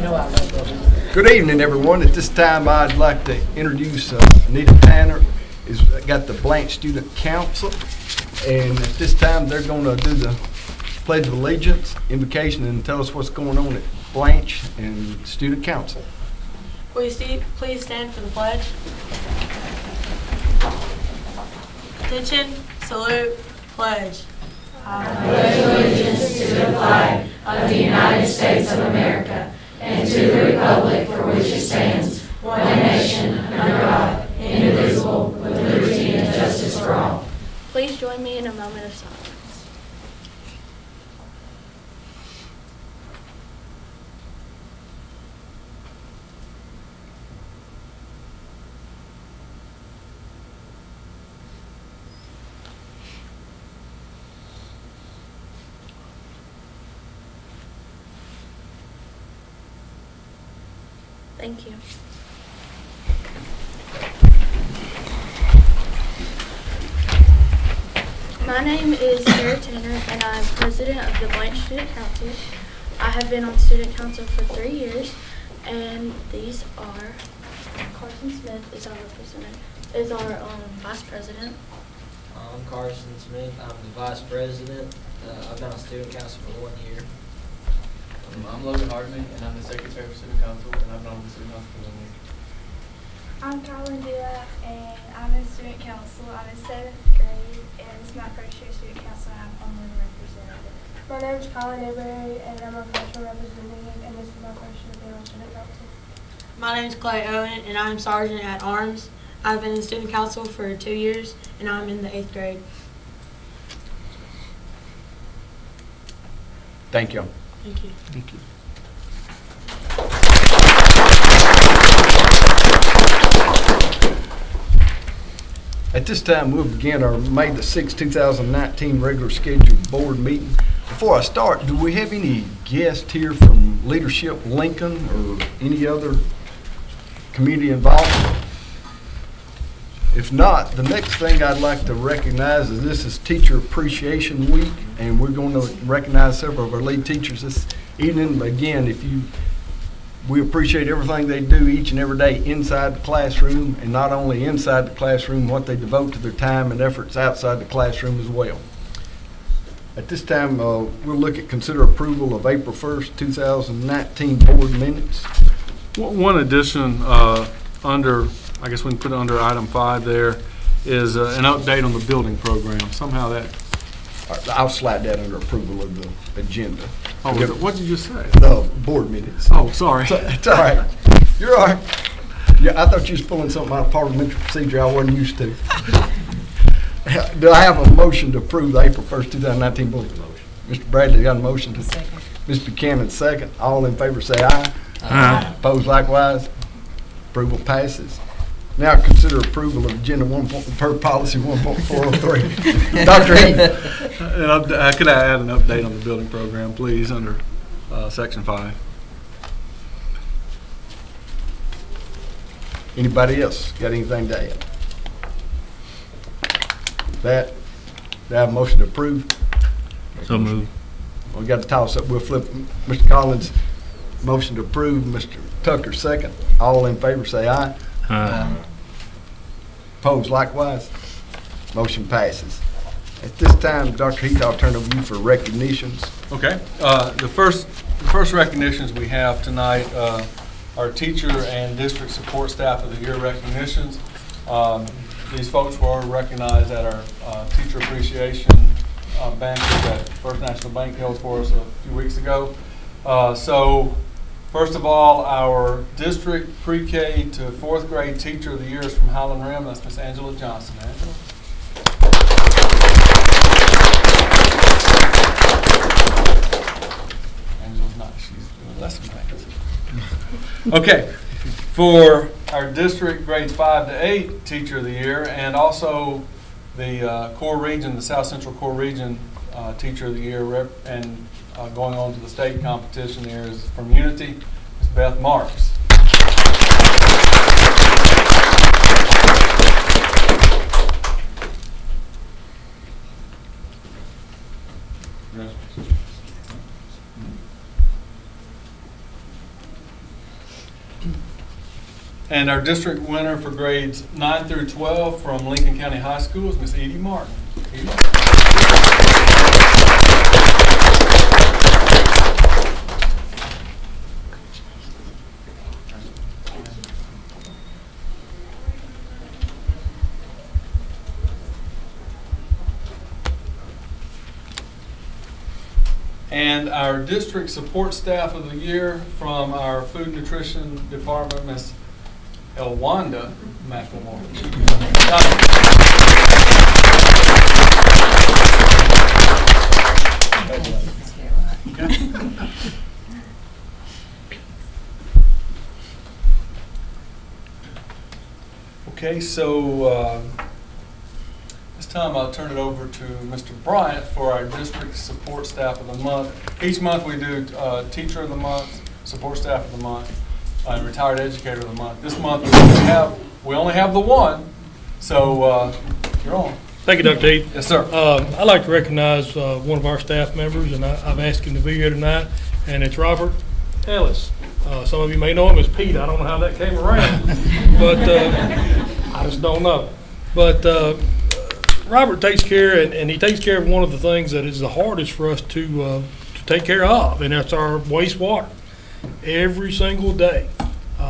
Good evening, everyone. At this time, I'd like to introduce Anita Tanner. Is got the Blanche Student Council, and at this time, they're going to do the Pledge of Allegiance, invocation, and tell us what's going on at Blanche and Student Council. Please stand for the pledge. Attention, salute, pledge. I pledge allegiance to the flag of the United States of America and to the republic for which it stands, one nation, under God, indivisible, with liberty and justice for all. Please join me in a moment of silence. Thank you. My name is Sarah Tanner, and I'm president of the Blanche Student Council. I have been on Student Council for 3 years, and these are Carson Smith is our vice president. I'm Carson Smith. I'm the vice president. I've been on Student Council for 1 year. I'm Logan Hardman, and I'm the secretary of Student Council, and I've been on the Student Council for 1 year. I'm Carlin Dula, and I'm in Student Council. I'm in 7th grade, and this is my first year Student Council, and I'm only representative. My name is Colin Newberry, and I'm a virtual representative, and this is my first year being on Student Council. My name is Clay Owen, and I'm sergeant at arms. I've been in Student Council for 2 years, and I'm in the 8th grade. Thank you. Thank you. Thank you. At this time, we'll begin our May the 6th, 2019 regular scheduled board meeting. Before I start, do we have any guests here from Leadership Lincoln or any other community involvement? If not, the next thing I'd like to recognize is this is Teacher Appreciation Week, and we're going to recognize several of our lead teachers this evening. Again, we appreciate everything they do each and every day inside the classroom, and not only inside the classroom, what they devote to their time and efforts outside the classroom as well. At this time, we'll look at consider approval of April 1st, 2019 board minutes. One addition I guess we can put it under item 5 there, is an update on the building program. Somehow that... I'll slide that under approval of the agenda. Oh, what did you just say? The board minutes. Oh, sorry. It's all right. You're all right. Yeah, I thought you was pulling something out of parliamentary procedure I wasn't used to. Do I have a motion to approve the April 1st, 2019 board? Mr. Bradley got a motion to second. Ms. Buchanan second. All in favor say aye. Aye. Opposed likewise. Approval passes. Now consider approval of agenda per policy 1.403. Dr. Heath. Could I add an update on the building program, please, under section 5? Anybody else got anything to add? Do I have a motion to approve? So moved. We got to toss up. We'll flip Mr. Collins' motion to approve. Mr. Tucker second. All in favor say aye. Opposed likewise. Motion passes. At this time, Dr. Heath, I'll turn it over to you for recognitions. Okay. The first recognitions we have tonight are teacher and district support staff of the year recognitions. These folks were recognized at our teacher appreciation banquet that First National Bank held for us a few weeks ago. So first of all, our district pre-K to 4th grade teacher of the year is from Highland Rim. That's Miss Angela Johnson. Angela. Angela's not. She's doing lesson plans. Okay. For our district grades 5 to 8 teacher of the year, and also the core region, the South Central core region teacher of the year, and going on to the state competition there is from Unity, Ms. Beth Marks. And our district winner for grades 9 through 12 from Lincoln County High School is Miss Edie Martin. Edie. And our district support staff of the year from our food nutrition department, Miss Elwanda McLemore. Okay, so this time I'll turn it over to Mr. Bryant for our district support staff of the month. Each month we do teacher of the month, support staff of the month, and retired educator of the month. This month we only have the one, so you're on. Thank you, Dr. Heath. Yes, sir. I'd like to recognize one of our staff members, and I've asked him to be here tonight, and it's Robert Ellis. Some of you may know him as Pete. I don't know how that came around, but I just don't know. But Robert takes care, and he takes care of one of the things that is the hardest for us to take care of, and that's our wastewater. Every single day,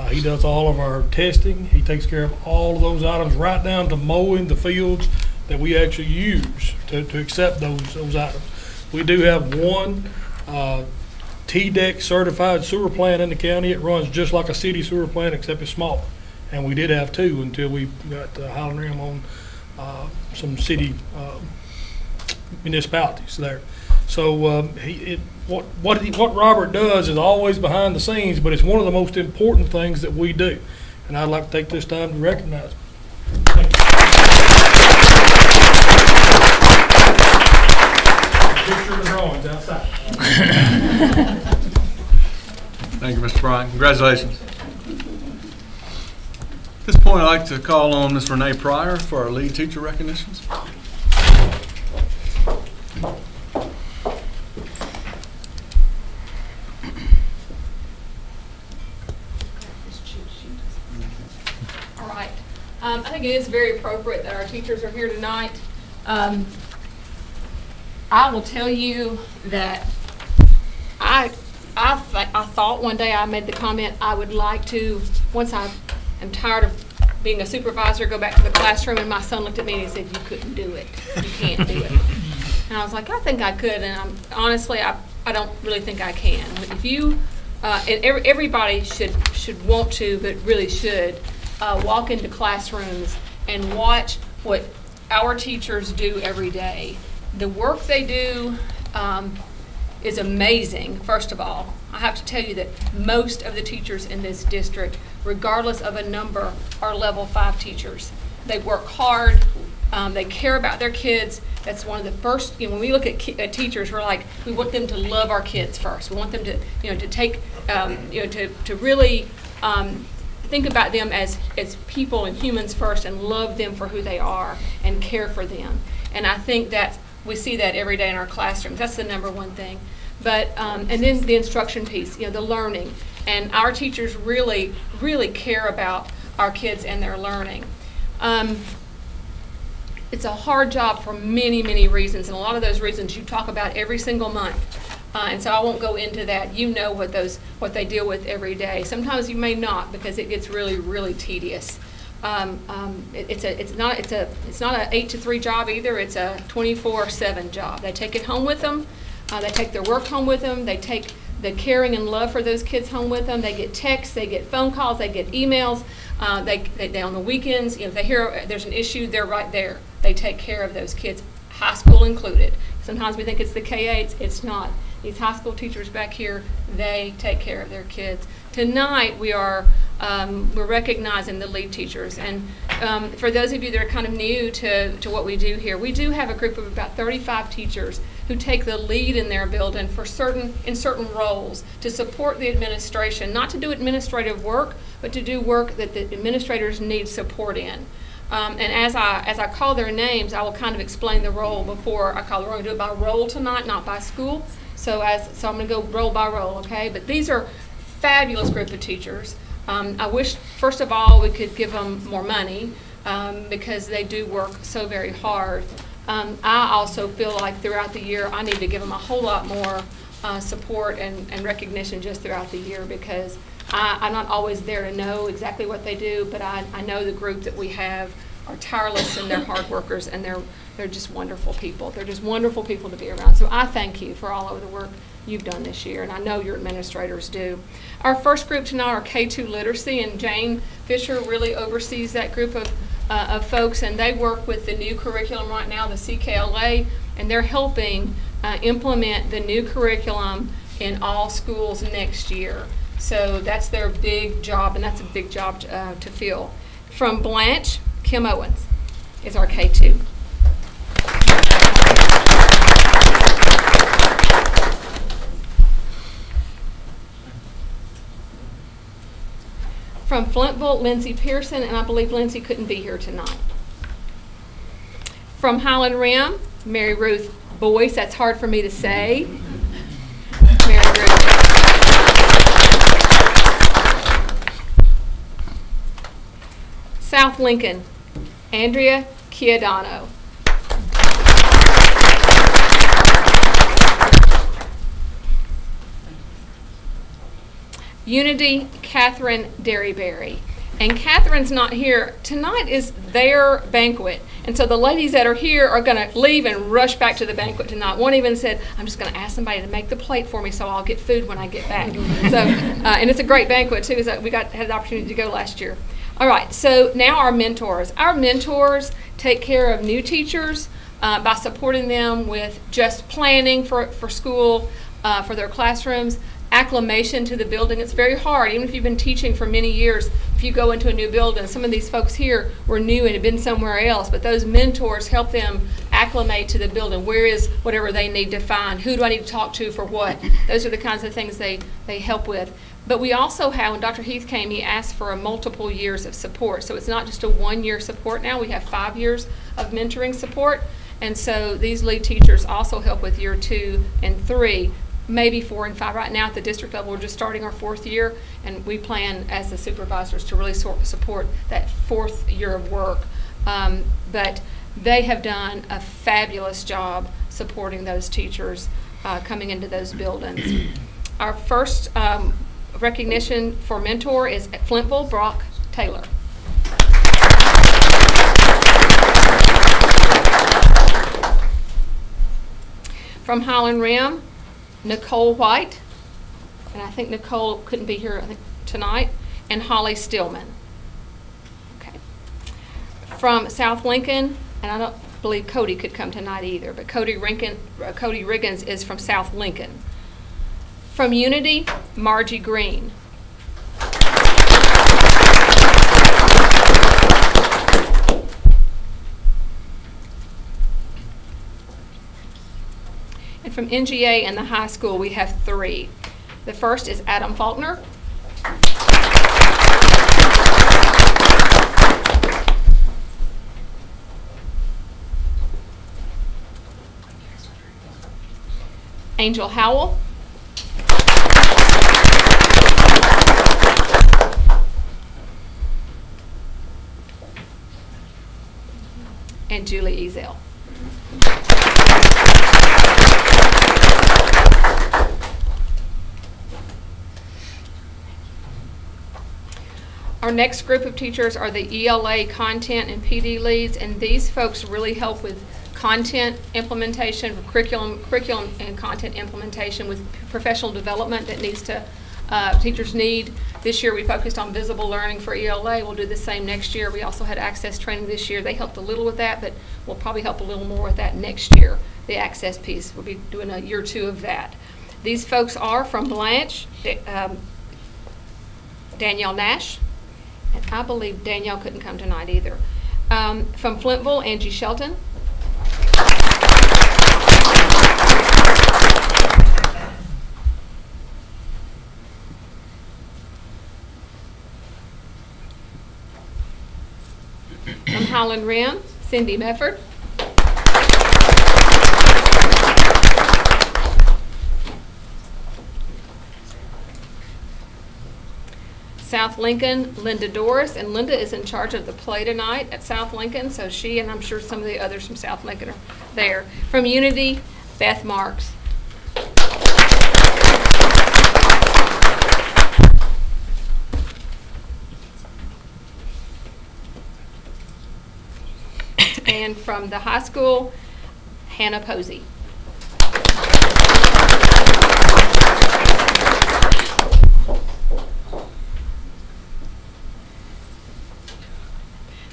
he does all of our testing. He takes care of all of those items, right down to mowing the fields that we actually use to accept those items. We do have one TDEC certified sewer plant in the county. It runs just like a city sewer plant, except it's smaller. And we did have two until we got Highland Rim on some city municipalities there. So what Robert does is always behind the scenes, but it's one of the most important things that we do. And I'd like to take this time to recognize him. Thank you. Picture of the drawings outside. Thank you, Mr. Bryant. Congratulations. At this point, I'd like to call on Ms. Renee Pryor for our lead teacher recognitions. All right. I think it is very appropriate that our teachers are here tonight. I will tell you that I thought one day I made the comment I would like to, once I am tired of being a supervisor, go back to the classroom, and my son looked at me and he said, "You couldn't do it. You can't do it." And I was like, I think I could, and honestly, I don't really think I can. If you, and everybody should want to, but really should, walk into classrooms and watch what our teachers do every day. The work they do is amazing, first of all. I have to tell you that most of the teachers in this district, regardless of a number, are level 5 teachers. They work hard. They care about their kids. That's one of the first, when we look at teachers, we're like, we want them to love our kids first. We want them to, to take, to really think about them as people and humans first, and love them for who they are and care for them. And I think that we see that every day in our classrooms. That's the number one thing. But and then the instruction piece, the learning, and our teachers really, really care about our kids and their learning. It's a hard job for many, many reasons, and a lot of those reasons you talk about every single month. And so I won't go into that. You know what they deal with every day. Sometimes you may not, because it gets really, really tedious. It's not an 8 to 3 job either. It's a 24/7 job. They take it home with them. They take their work home with them. They take the caring and love for those kids home with them. They get texts. They get phone calls. They get emails. They on the weekends, if they hear there's an issue, they're right there. They take care of those kids, high school included. Sometimes we think it's the K-8s. It's not. These high school teachers back here, they take care of their kids. Tonight we're recognizing the lead teachers, and for those of you that are kind of new to what we do here, we do have a group of about 35 teachers who take the lead in their building in certain roles to support the administration, not to do administrative work, but to do work that the administrators need support in. And as I call their names, I will kind of explain the role before I call the role. We're going to do it by role tonight, not by school. So I'm going to go role by role, okay? But these are fabulous group of teachers. I wish, first of all, we could give them more money because they do work so very hard. I also feel like throughout the year, I need to give them a whole lot more support and recognition just throughout the year, because I'm not always there to know exactly what they do, but I know the group that we have are tireless and they're hard workers, and they're just wonderful people. They're just wonderful people to be around. So I thank you for all of the work you've done this year, and I know your administrators do. Our first group tonight are K2 Literacy, and Jane Fisher really oversees that group of folks, and they work with the new curriculum right now, the CKLA, and they're helping implement the new curriculum in all schools next year. So that's their big job, and that's a big job to fill. From Blanche, Kim Owens is our K2. From Flintville, Lindsay Pearson, and I believe Lindsay couldn't be here tonight. From Highland Rim, Mary Ruth Boyce. That's hard for me to say. Mary Ruth. South Lincoln, Andrea Chiodano. Unity, Catherine Derryberry. And Catherine's not here. Tonight is their banquet. And so the ladies that are here are going to leave and rush back to the banquet tonight. One even said, I'm just going to ask somebody to make the plate for me so I'll get food when I get back. So, and it's a great banquet too. So we had the opportunity to go last year. All right, so now our mentors. Our mentors take care of new teachers by supporting them with just planning for school, for their classrooms, acclimation to the building. It's very hard, even if you've been teaching for many years. If you go into a new building, some of these folks here were new and had been somewhere else, but those mentors help them acclimate to the building. Where is whatever they need to find? Who do I need to talk to for what? Those are the kinds of things they help with. But we also have, when Dr. Heath came, he asked for multiple years of support. So it's not just a 1-year support now. We have 5 years of mentoring support. And so these lead teachers also help with year 2 and 3, maybe 4 and 5. Right now at the district level, we're just starting our 4th year, and we plan as the supervisors to really support that 4th year of work. But they have done a fabulous job supporting those teachers coming into those buildings. Our first recognition for mentor is at Flintville, Brock Taylor. From Highland Rim, Nicole White, and I think Nicole couldn't be here tonight, and Holly Stillman. Okay. From South Lincoln, and I don't believe Cody could come tonight either, but Cody Riggins is from South Lincoln. From Unity, Margie Green. And from NGA and the high school, we have 3. The first is Adam Faulkner. Angel Howell. And Julie Ezel. Our next group of teachers are the ELA content and PD leads, and these folks really help with content implementation, curriculum and content implementation with professional development that needs to teachers need. This year we focused on visible learning for ELA. We'll do the same next year. We also had access training this year. They helped a little with that, but we'll probably help a little more with that next year, the access piece. We'll be doing a year 2 of that. These folks are from Blanche, Danielle Nash, and I believe Danielle couldn't come tonight either. From Flintville, Angie Shelton. From Highland Rim, Cindy Mefford. South Lincoln, Linda Doris, and Linda is in charge of the play tonight at South Lincoln, so she and I'm sure some of the others from South Lincoln are there. From Unity, Beth Marks. And from the high school, Hannah Posey.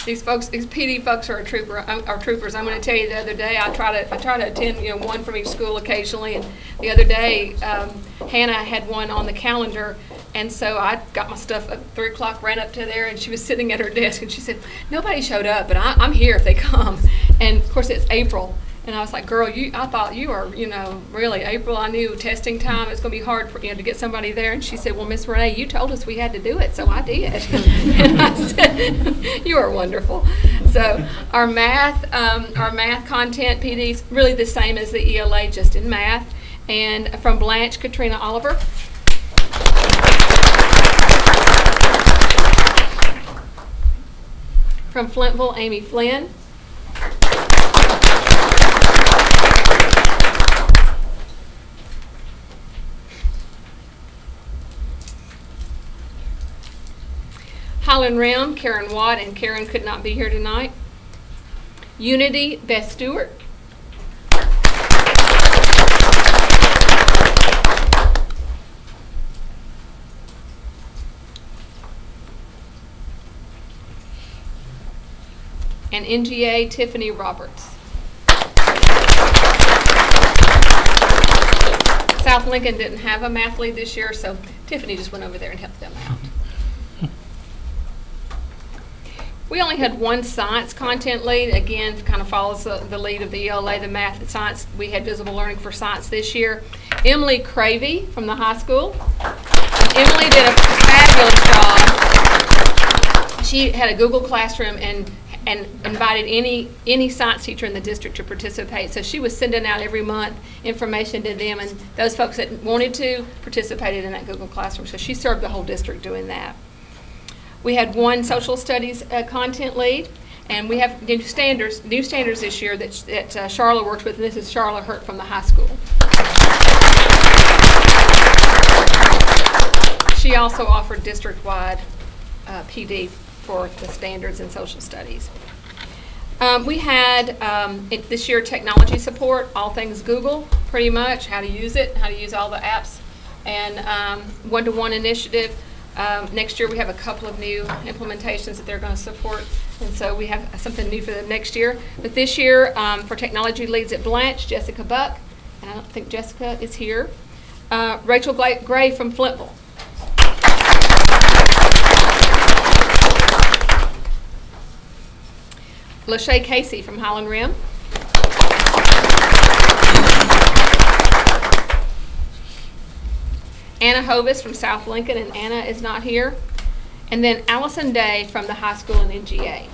These folks, these PD folks are troopers. I'm going to tell you, the other day I try to attend, one from each school occasionally, and the other day Hannah had one on the calendar, and so I got my stuff at 3 o'clock, ran up to there, and she was sitting at her desk, and she said, "Nobody showed up, but I'm here if they come." And of course it's April. And I was like, "Girl, I thought you were, really April. I knew testing time. It's going to be hard for to get somebody there." And she said, "Well, Miss Renee, you told us we had to do it, so I did." And I said, "You are wonderful." So our math content PD's really the same as the ELA, just in math. And from Blanche, Katrina Oliver. From Flintville, Amy Flynn. Highland Rim, Karen Watt, and Karen could not be here tonight. Unity, Beth Stewart. And NGA, Tiffany Roberts. South Lincoln didn't have a math lead this year, so Tiffany just went over there and helped them out. We only had one science content lead. Again, kind of follows the lead of the ELA, the math and science. We had visible learning for science this year. Emily Cravey from the high school. And Emily did a fabulous job. She had a Google Classroom and invited any science teacher in the district to participate. So she was sending out every month information to them, and those folks that wanted to participated in that Google Classroom. So she served the whole district doing that. We had one social studies content lead, and we have new standards this year that Charla worked with, and this is Charla Hurt from the high school. She also offered district-wide PD for the standards in social studies. We had this year technology support, all things Google, pretty much, how to use it, how to use all the apps, and one-to-one initiative. Next year we have a couple of new implementations that they're going to support, and so we have something new for them next year. But this year, for technology leads at Blanche, Jessica Buck, and I don't think Jessica is here. Rachel Gray from Flintville. Lachey Casey from Highland Rim. Anna Hovis from South Lincoln, and Anna is not here. And then Allison Day from the high school and NGA.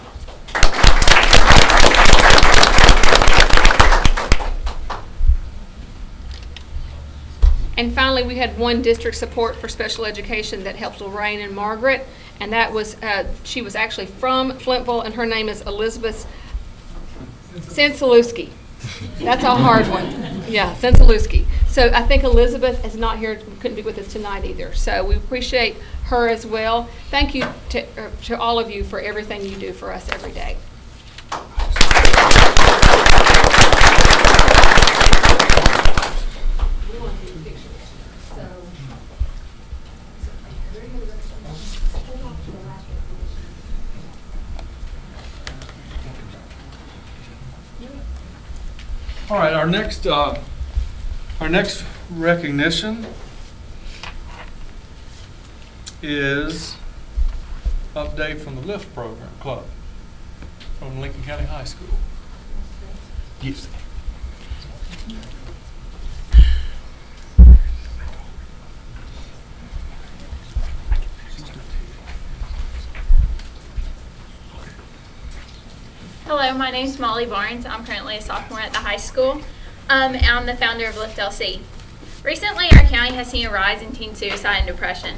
And finally, we had one district support for special education that helped Lorraine and Margaret, and that was, she was actually from Flintville, and her name is Elizabeth Sensalewski. That's a hard one. Yeah, Sensalewski. So I think Elizabeth is not here, couldn't be with us tonight either. So we appreciate her as well. Thank you to all of you for everything you do for us every day. All right, our next recognition is update from the LIFT program club from Lincoln County High School. Yes. Hello, my name is Molly Barnes. I'm currently a sophomore at the high school. I'm the founder of LIFT LC. Recently, our county has seen a rise in teen suicide and depression.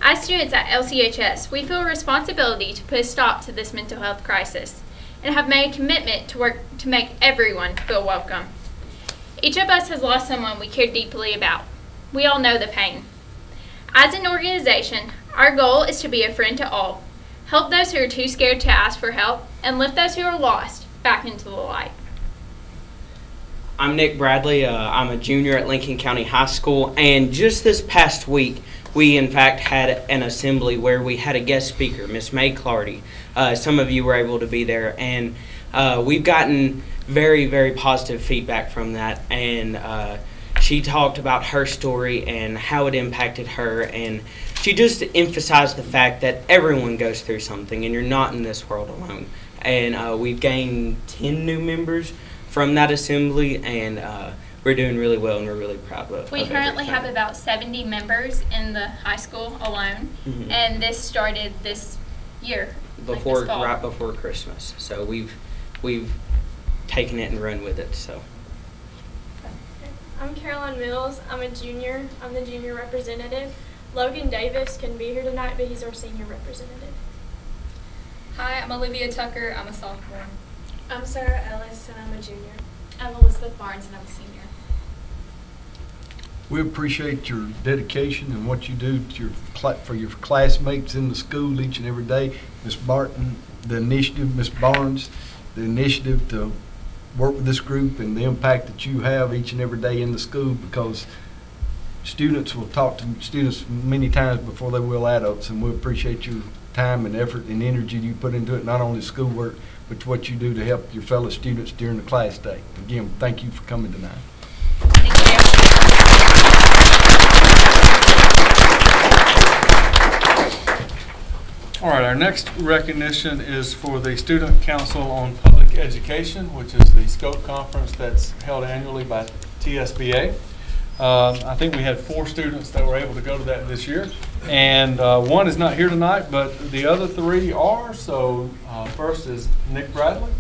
As students at LCHS, we feel a responsibility to put a stop to this mental health crisis and have made a commitment to work to make everyone feel welcome. Each of us has lost someone we care deeply about. We all know the pain. As an organization, our goal is to be a friend to all, help those who are too scared to ask for help, and lift those who are lost back into the light. I'm Nick Bradley. I'm a junior at Lincoln County High School, and just this past week, we in fact had an assembly where we had a guest speaker, Miss May Clardy. Some of you were able to be there, and we've gotten very, very positive feedback from that, and she talked about her story and how it impacted her, and she just emphasized the fact that everyone goes through something and you're not in this world alone. And we've gained 10 new members from that assembly, and we're doing really well, and we're really proud of it. We currently have about 70 members in the high school alone, and this started this year. Right before Christmas. So we've taken it and run with it. So. I'm Caroline Mills. I'm a junior. I'm the junior representative. Logan Davis couldn't be here tonight, but he's our senior representative. Hi, I'm Olivia Tucker. I'm a sophomore. I'm Sarah Ellis, and I'm a junior. I'm Elizabeth Barnes, and I'm a senior. We appreciate your dedication and what you do to for your classmates in the school each and every day. Ms. Barton, the initiative, Ms. Barnes, the initiative to work with this group and the impact that you have each and every day in the school, because students will talk to students many times before they will adults, and we appreciate your time and effort and energy you put into it, not only schoolwork, but what you do to help your fellow students during the class day. Again, thank you for coming tonight. All right, our next recognition is for the Student Council on Public Education, which is the SCOPE conference that's held annually by TSBA. I think we had 4 students that were able to go to that this year, and one is not here tonight, but the other 3 are. So first is Nick Bradley.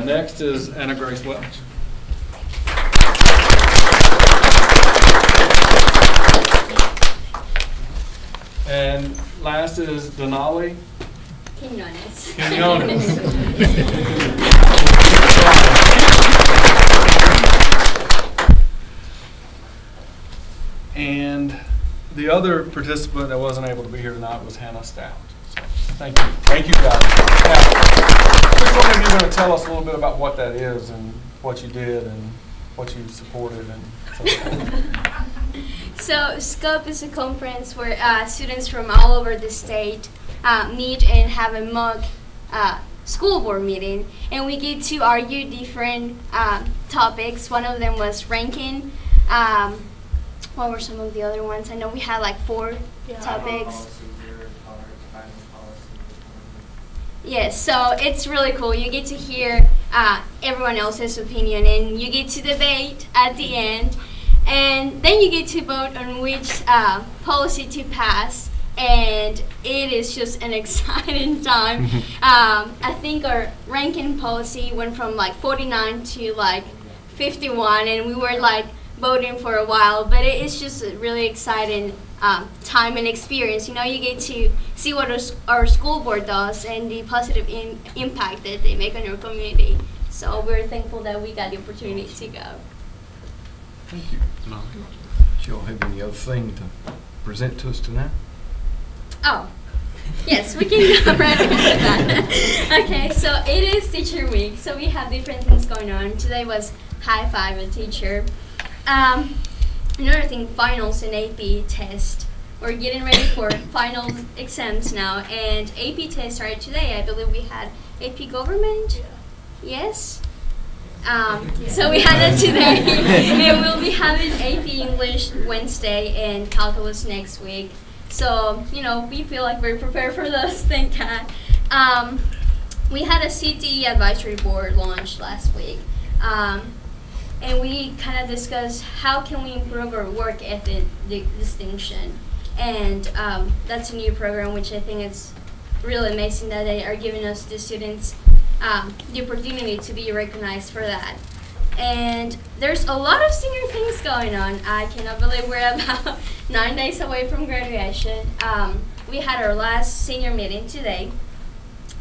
Next is Anna Grace Welch. And last is Denali Quinones. And the other participant that wasn't able to be here tonight was Hannah Stout. So, thank you. Thank you, guys. Now, which one of you are going to tell us a little bit about what that is and what you did and what you supported and so forth? So SCOPE is a conference where students from all over the state meet and have a mock school board meeting, and we get to argue different topics. One of them was ranking. What were some of the other ones? I know we had like 4 topics. Yes, so it's really cool. You get to hear everyone else's opinion, and you get to debate at the end, and then you get to vote on which policy to pass, and it is just an exciting time. I think our ranking policy went from like 49 to like 51, and we were like voting for a while, but it's just a really exciting time and experience. You know, you get to see what our school board does and the positive impact that they make on your community. So we're thankful that we got the opportunity to go. Thank you. Do y'all have any other thing to present to us tonight? Oh, yes, we can go right into that. Okay, so it is Teacher Week, so we have different things going on. Today was High Five a Teacher. Another thing, finals and AP test. We're getting ready for final exams now, and AP test started today. I believe we had AP Government. Yes. So we had it today, and we'll be having AP English Wednesday and Calculus next week. So, you know, we feel like we're prepared for those, thank God. We had a CTE advisory board launch last week, and we kind of discussed how can we improve our work ethic distinction. And that's a new program which I think is really amazing that they are giving us, the students, the opportunity to be recognized for that. And there's a lot of senior things going on. I cannot believe we're about 9 days away from graduation. We had our last senior meeting today,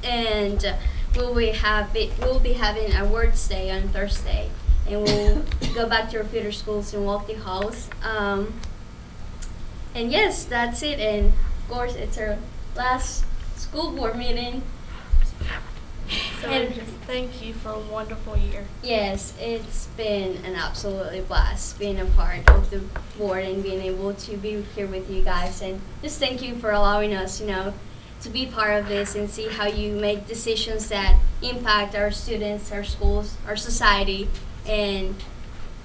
and we'll be having a Awards Day on Thursday, and we'll go back to our theater schools in Wealthy Halls. And yes, that's it. And of course, it's our last school board meeting. So just thank you for a wonderful year. Yes, it's been an absolutely blast being a part of the board and being able to be here with you guys. And just thank you for allowing us, to be part of this and see how you make decisions that impact our students, our schools, our society. And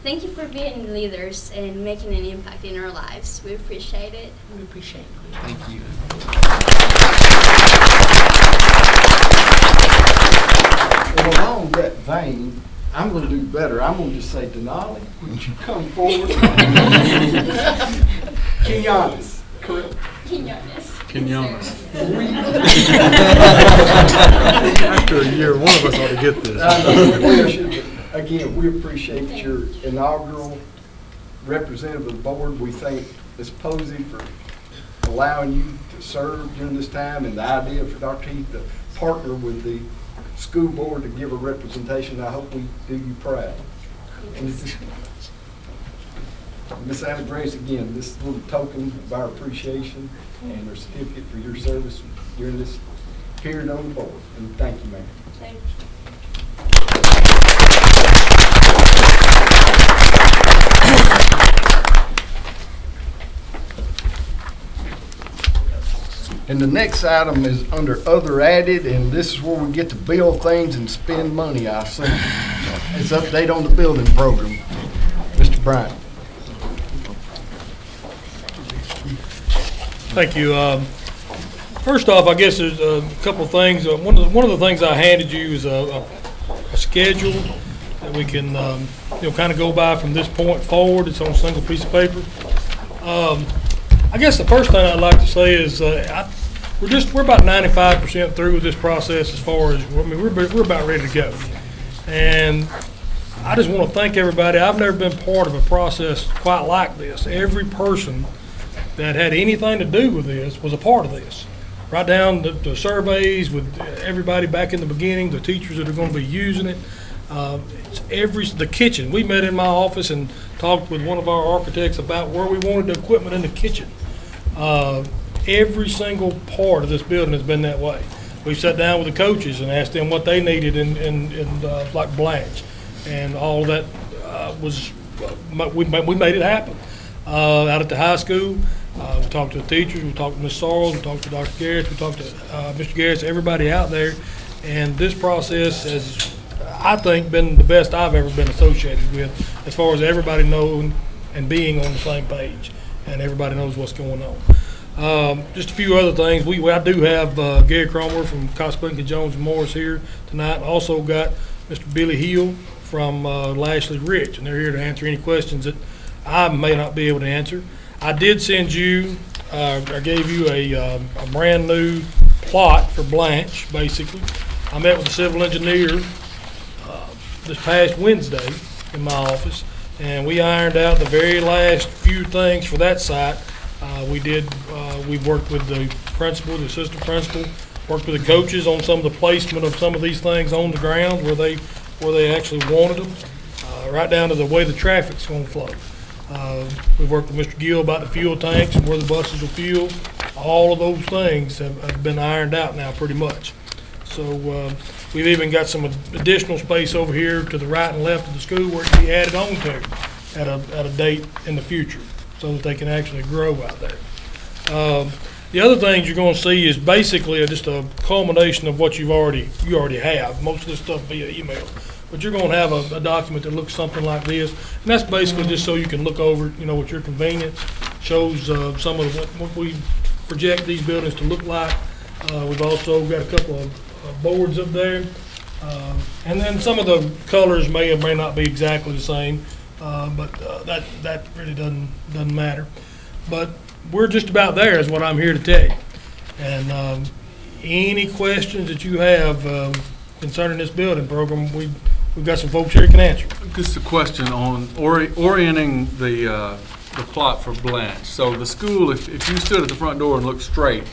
thank you for being leaders and making an impact in our lives. We appreciate it. We appreciate it. Thank you. Well, along that vein, I'm going to do better. I'm going to just say, Denali, would you come forward? Quinones, correct? Quinones. After a year, one of us ought to get this. Again, we appreciate your inaugural representative of the board. We thank Ms. Posey for allowing you to serve during this time, and the idea for Dr. Heath to partner with the school board to give a representation. I hope we do you proud. Ms. Anna Grace, again, this little token of our appreciation and our certificate for your service during this period on the board. And thank you, ma'am. Thank you. And the next item is under other added, and this is where we get to build things and spend money, I assume. It's update on the building program. Mr. Bryant. Thank you. First off, I guess there's a couple of things. One of the things I handed you is a schedule that we can kind of go by from this point forward. It's on a single piece of paper. I guess the first thing I'd like to say is we're about 95% through with this process as far as, we're about ready to go. And I just want to thank everybody. I've never been part of a process quite like this. Every person that had anything to do with this was a part of this. Right down the surveys with everybody back in the beginning, the teachers that are going to be using it. The kitchen. We met in my office and talked with one of our architects about where we wanted the equipment in the kitchen. Every single part of this building has been that way. We sat down with the coaches and asked them what they needed in like Blanche, and all of that we made it happen. Out at the high school, we talked to the teachers, we talked to Ms. Sarles, we talked to Dr. Garrett, we talked to Mr. Garrett, everybody out there, and this process has, I think, been the best I've ever been associated with, as far as everybody knowing and being on the same page, and everybody knows what's going on. Just a few other things. I do have Gary Cromer from Cosplinka Jones Morris here tonight. Also got Mr. Billy Hill from Lashley Rich, and they're here to answer any questions that I may not be able to answer. I did send you, I gave you a brand new plot for Blanche, basically. I met with the civil engineer this past Wednesday in my office, and we ironed out the very last few things for that site. We've worked with the principal, the assistant principal, worked with the coaches on some of the placement of some of these things on the ground where they actually wanted them, right down to the way the traffic's going to flow. We've worked with Mr. Gill about the fuel tanks and where the buses will fuel. All of those things have been ironed out now pretty much. So we've even got some additional space over here to the right and left of the school where it can be added on to at a date in the future, so that they can actually grow out there. The other things you're going to see is basically just a culmination of what you already have. Most of this stuff via email, but you're going to have a document that looks something like this, and that's basically just so you can look over, at your convenience. Shows some of what we project these buildings to look like. We've also got a couple of boards up there, and then some of the colors may or may not be exactly the same. But that really doesn't matter. But we're just about there is what I'm here to tell you. And any questions that you have concerning this building program, we've got some folks here that can answer. Just a question on orienting the plot for Blanche. So the school, if you stood at the front door and looked straight,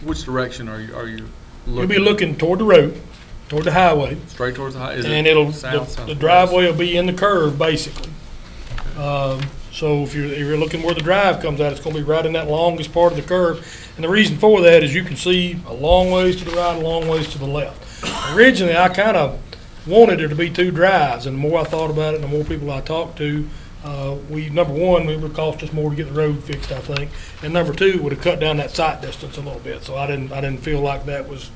which direction are you looking? You'll be looking toward the road, toward the highway. Straight towards the highway? And the driveway will be in the curve, basically. So if you're looking where the drive comes out, it's going to be right in that longest part of the curve. And the reason for that is you can see a long ways to the right, a long ways to the left. Originally, I kind of wanted there to be 2 drives, and the more I thought about it, and the more people I talked to, number one, it would cost us more to get the road fixed, I think, and number 2, it would have cut down that sight distance a little bit. So I didn't feel like that was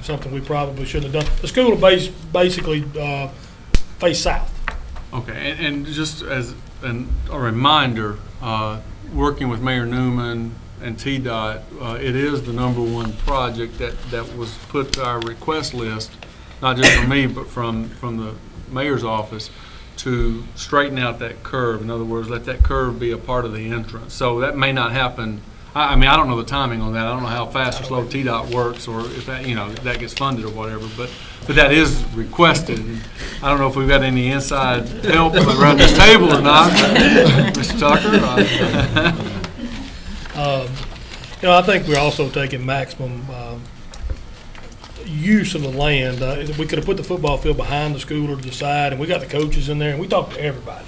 something we probably shouldn't have done. The school will basically face south. Okay, and just as a reminder, working with Mayor Newman and TDOT, it is the #1 project that was put to our request list, not just from me, but from the mayor's office, to straighten out that curve. In other words, let that curve be a part of the entrance. So that may not happen. I mean, I don't know the timing on that. I don't know how fast or slow TDOT works, or if that, that gets funded or whatever. But that is requested. And I don't know if we've got any inside help around this table or not, Mr. Tucker. I think we're also taking maximum use of the land. We could have put the football field behind the school or to the side, and we got the coaches in there, and we talked to everybody.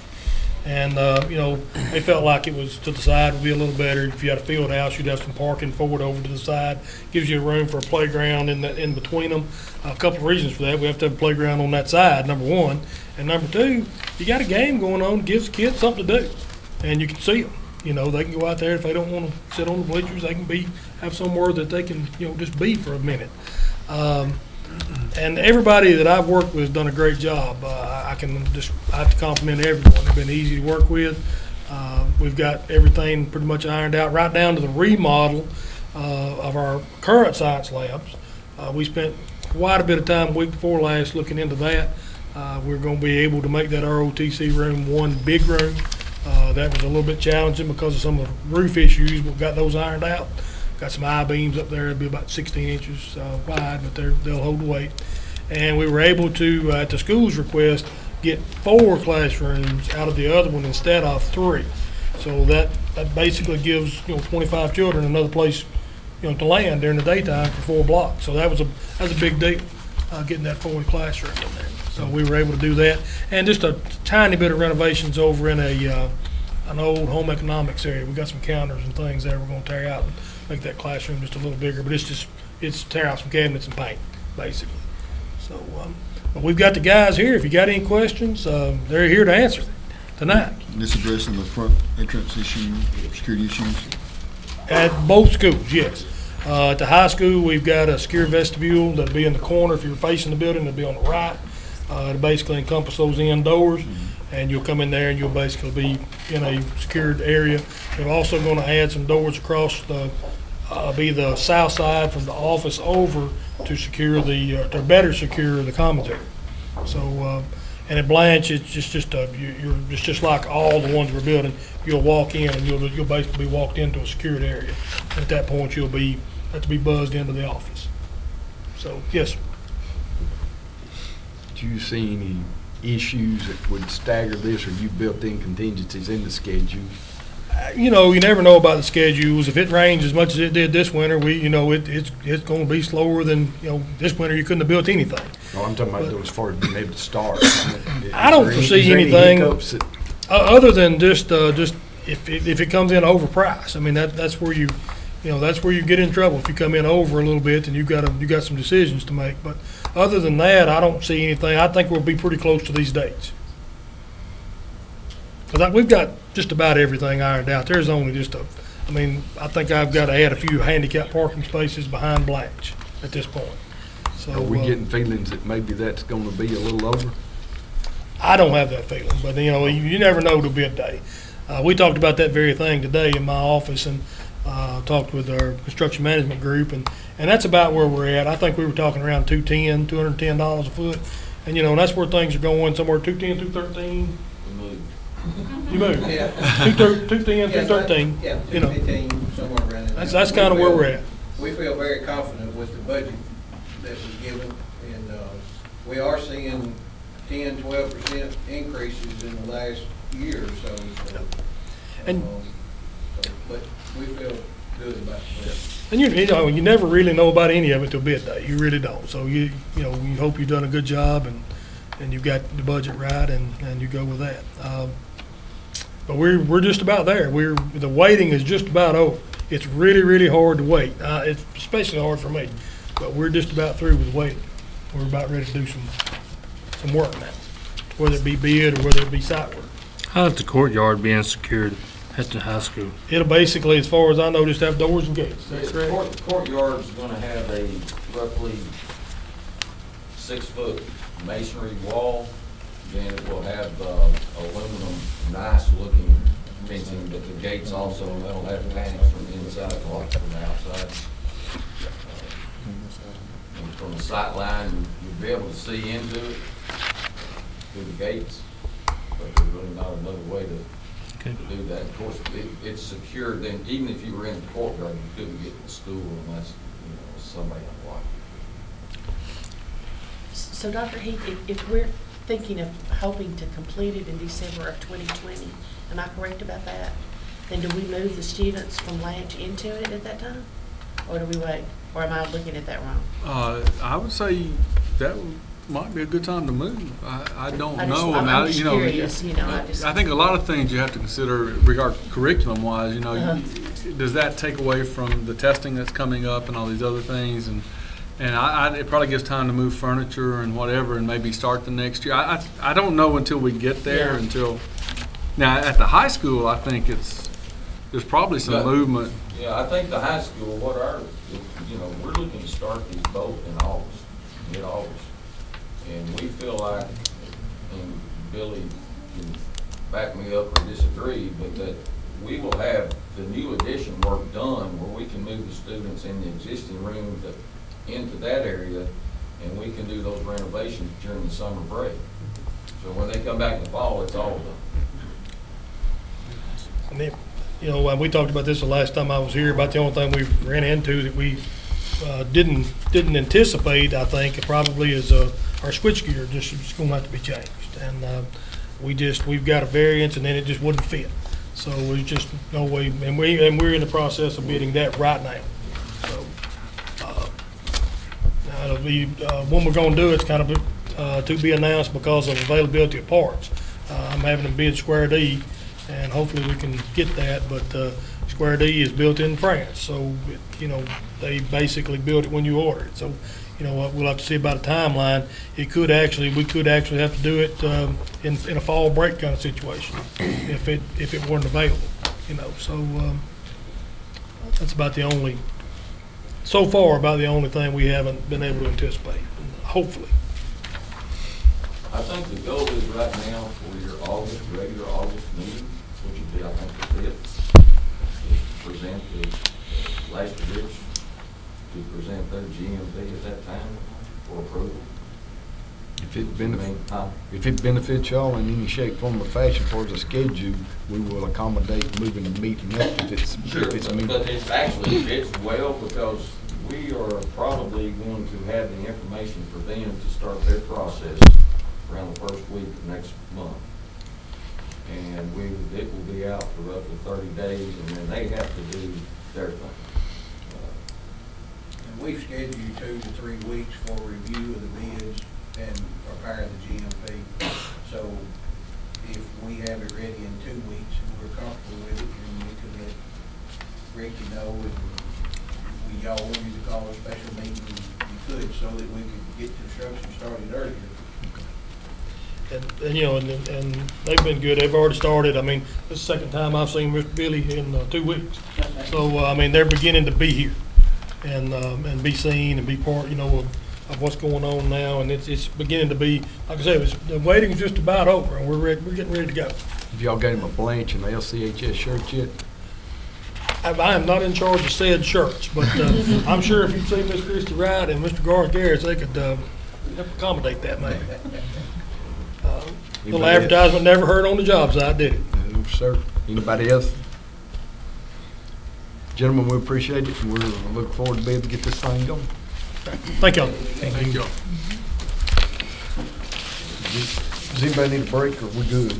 And, they felt like it was to the side would be a little better. If you had a field house, you'd have some parking forward over to the side. Gives you room for a playground in between them. A couple of reasons for that. We have to have a playground on that side, number 1. And number 2, you got a game going on, gives the kids something to do. And you can see them. They can go out there if they don't want to sit on the bleachers. They can have somewhere that they can, just be for a minute. And everybody that I've worked with has done a great job. I have to compliment everyone. They've been easy to work with. We've got everything pretty much ironed out, right down to the remodel of our current science labs. We spent quite a bit of time the week before last looking into that. We're going to be able to make that ROTC room one big room. That was a little bit challenging because of some of the roof issues. We've got those ironed out. Got some I-beams up there. It'll be about 16 inches wide, but they'll hold the weight. And we were able to, at the school's request, get 4 classrooms out of the other one instead of 3. So that basically gives 25 children another place to land during the daytime for 4 blocks. So that was a big deal, getting that 4 classroom in there. So we were able to do that, and just a tiny bit of renovations over in an old home economics area. We got some counters and things there we're going to tear out and make that classroom just a little bigger. But it's tear out some cabinets and paint, basically. So, but we've got the guys here. If you got any questions, they're here to answer tonight. This addressing the front entrance issue, security issues? At both schools, yes. At the high school, we've got a secure vestibule that'll be in the corner. If you're facing the building, it'll be on the right. It'll basically encompass those indoors, and you'll come in there and you'll basically be in a secured area. We're also going to add some doors across the south side from the office over to secure to better secure the commissary. So, and at Blanche, it's just like all the ones we're building. You'll walk in and you'll basically be walked into a secured area. And at that point, you'll have to be buzzed into the office. So, yes, sir. Do you see any issues that would stagger this, or you built in contingencies in the schedule? You never know about the schedules. If it rains as much as it did this winter, it's going to be slower than this winter. You couldn't have built anything. No, I'm talking about as far as being able to start. I don't foresee anything other than just if it comes in overpriced. I mean that's where you get in trouble. If you come in over a little bit, then you got some decisions to make. But other than that, I don't see anything. I think we'll be pretty close to these dates. Because we've got just about everything ironed out. There's only I think I've got to add a few handicap parking spaces behind Blanche at this point. So are we getting feelings that maybe that's going to be a little over? I don't have that feeling, but you never know till bid day. We talked about that very thing today in my office, and talked with our construction management group, and that's about where we're at. I think we were talking around $210 a foot, and and that's where things are going, somewhere 210, 213. You moved. Yeah. 210, 213. Yeah, 215, somewhere around there. That's kind of where we're at. we feel very confident with the budget that was given, and we are seeing 10-12% increases in the last year or so. But we feel good about that. And you know, you never really know about any of it till bid day. You really don't. So you know, we hope you've done a good job and you've got the budget right, and you go with that. But we're just about there. The waiting is just about over. It's really, really hard to wait. It's especially hard for me. But we're just about through with waiting. We're about ready to do some work now, whether it be bid or whether it be site work. How's the courtyard being secured at the high school? It'll basically, as far as I know, just have doors and gates. That's The correct. courtyard's gonna have a roughly 6-foot masonry wall. Then it will have aluminum, nice looking fencing, but the gates also, they'll have tanks from the inside, locks from the outside. And from the sight line, you'll be able to see into it through the gates, but there's really not another way to do that. Of course, it's secured. Then even if you were in the courtyard, you couldn't get to the school unless somebody unlocked it. So Dr. Heath, if we're thinking of hoping to complete it in December of 2020, am I correct about that? Then do we move the students from Lanch into it at that time? Or do we wait? Or am I looking at that wrong? I would say that might be a good time to move. I don't know. I'm just curious, I think a lot of things you have to consider regard curriculum-wise. Does that take away from the testing that's coming up and all these other things? And it probably gives time to move furniture and whatever, and maybe start the next year. I don't know until we get there. Now at the high school, I think there's probably some movement. Yeah, I think the high school, we're looking to start these both in August, mid-August. And we feel like, and Billy can back me up or disagree, but that we will have the new addition work done where we can move the students in the existing room into that area, and we can do those renovations during the summer break. So when they come back in the fall, it's all done. And then, we talked about this the last time I was here, about the only thing we ran into that we didn't anticipate, I think, probably is our switchgear just going to have to be changed. And we've got a variance, and then it just wouldn't fit. So there's just no way, and we're in the process of bidding that right now. So now it'll be when we're going to do it's kind of to be announced because of availability of parts. I'm having to bid Square D, and hopefully we can get that. But Square D is built in France, so they basically build it when you order it. So we'll have to see about a timeline. We could actually have to do it in a fall break kind of situation if it weren't available. So that's about the only thing we haven't been able to anticipate. Hopefully. I think the goal is right now for your regular August meeting, which would be, I think, the 5th, is to present the last rich to present their GMP at that time for approval. If it benefits y'all in any shape, form, or fashion for the schedule, we will accommodate moving the meeting up if it's meeting. But it actually fits well because we are probably going to have the information for them to start their process around the first week of next month. And it will be out for up to 30 days, and then they have to do their thing. And we've scheduled 2 to 3 weeks for review of the bids and prepare the GMP. So if we have it ready in 2 weeks and we're comfortable with it, then we could let Ricky know, and y'all wanted to call a special meeting, you could, so that we could get construction started earlier. And they've been good. They've already started. I mean, this is the second time I've seen Mr. Billy in 2 weeks. So they're beginning to be here and be seen and be part, of what's going on now. And it's beginning to be, like I said, the waiting's just about over, and we're getting ready to go. Have y'all got him a Blanche and LCHS shirt yet? I am not in charge of said shirts, but I'm sure if you see Miss Christy Wright and Mr. Garth Garris, they could accommodate that man. Little advertisement never heard on the job site, did it? No, sir. Anybody else? Gentlemen, we appreciate it, and we're looking forward to being able to get this thing going. Thank y'all. Thank you. Does anybody need a break, or we good?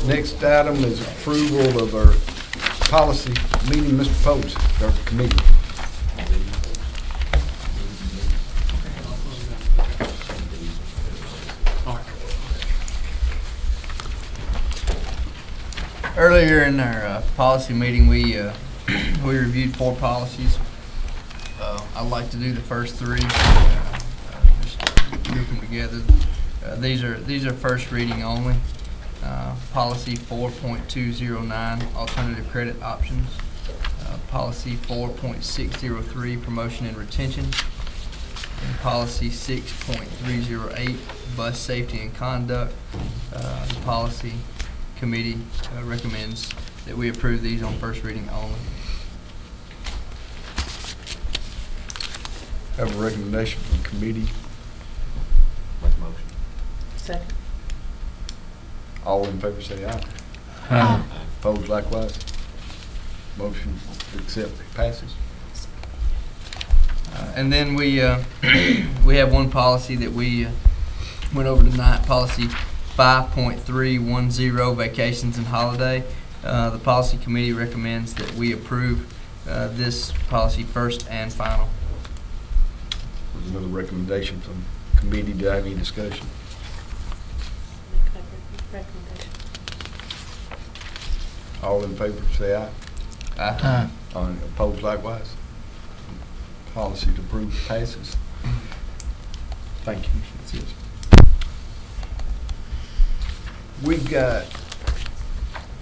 Next item is approval of our policy meeting. Mr. Posey, our committee. Earlier in our policy meeting, we reviewed 4 policies. I'd like to do the first 3, just group them together. These are first reading only. Policy 4.209, alternative credit options. Policy 4.603, promotion and retention. And policy 6.308, bus safety and conduct. The policy committee recommends that we approve these on first reading only. Have a recommendation from committee. Make a motion. Second. All in favor say aye. Aye. Opposed likewise. Motion to accept passes. And then we have one policy that we went over tonight, policy 5.310, vacations and holiday. The policy committee recommends that we approve this policy first and final. There's another recommendation from committee. Do I have any discussion? Recommendation. All in favor say aye. Aye. Opposed likewise. Policy to approve passes. Thank you. That's it. We've got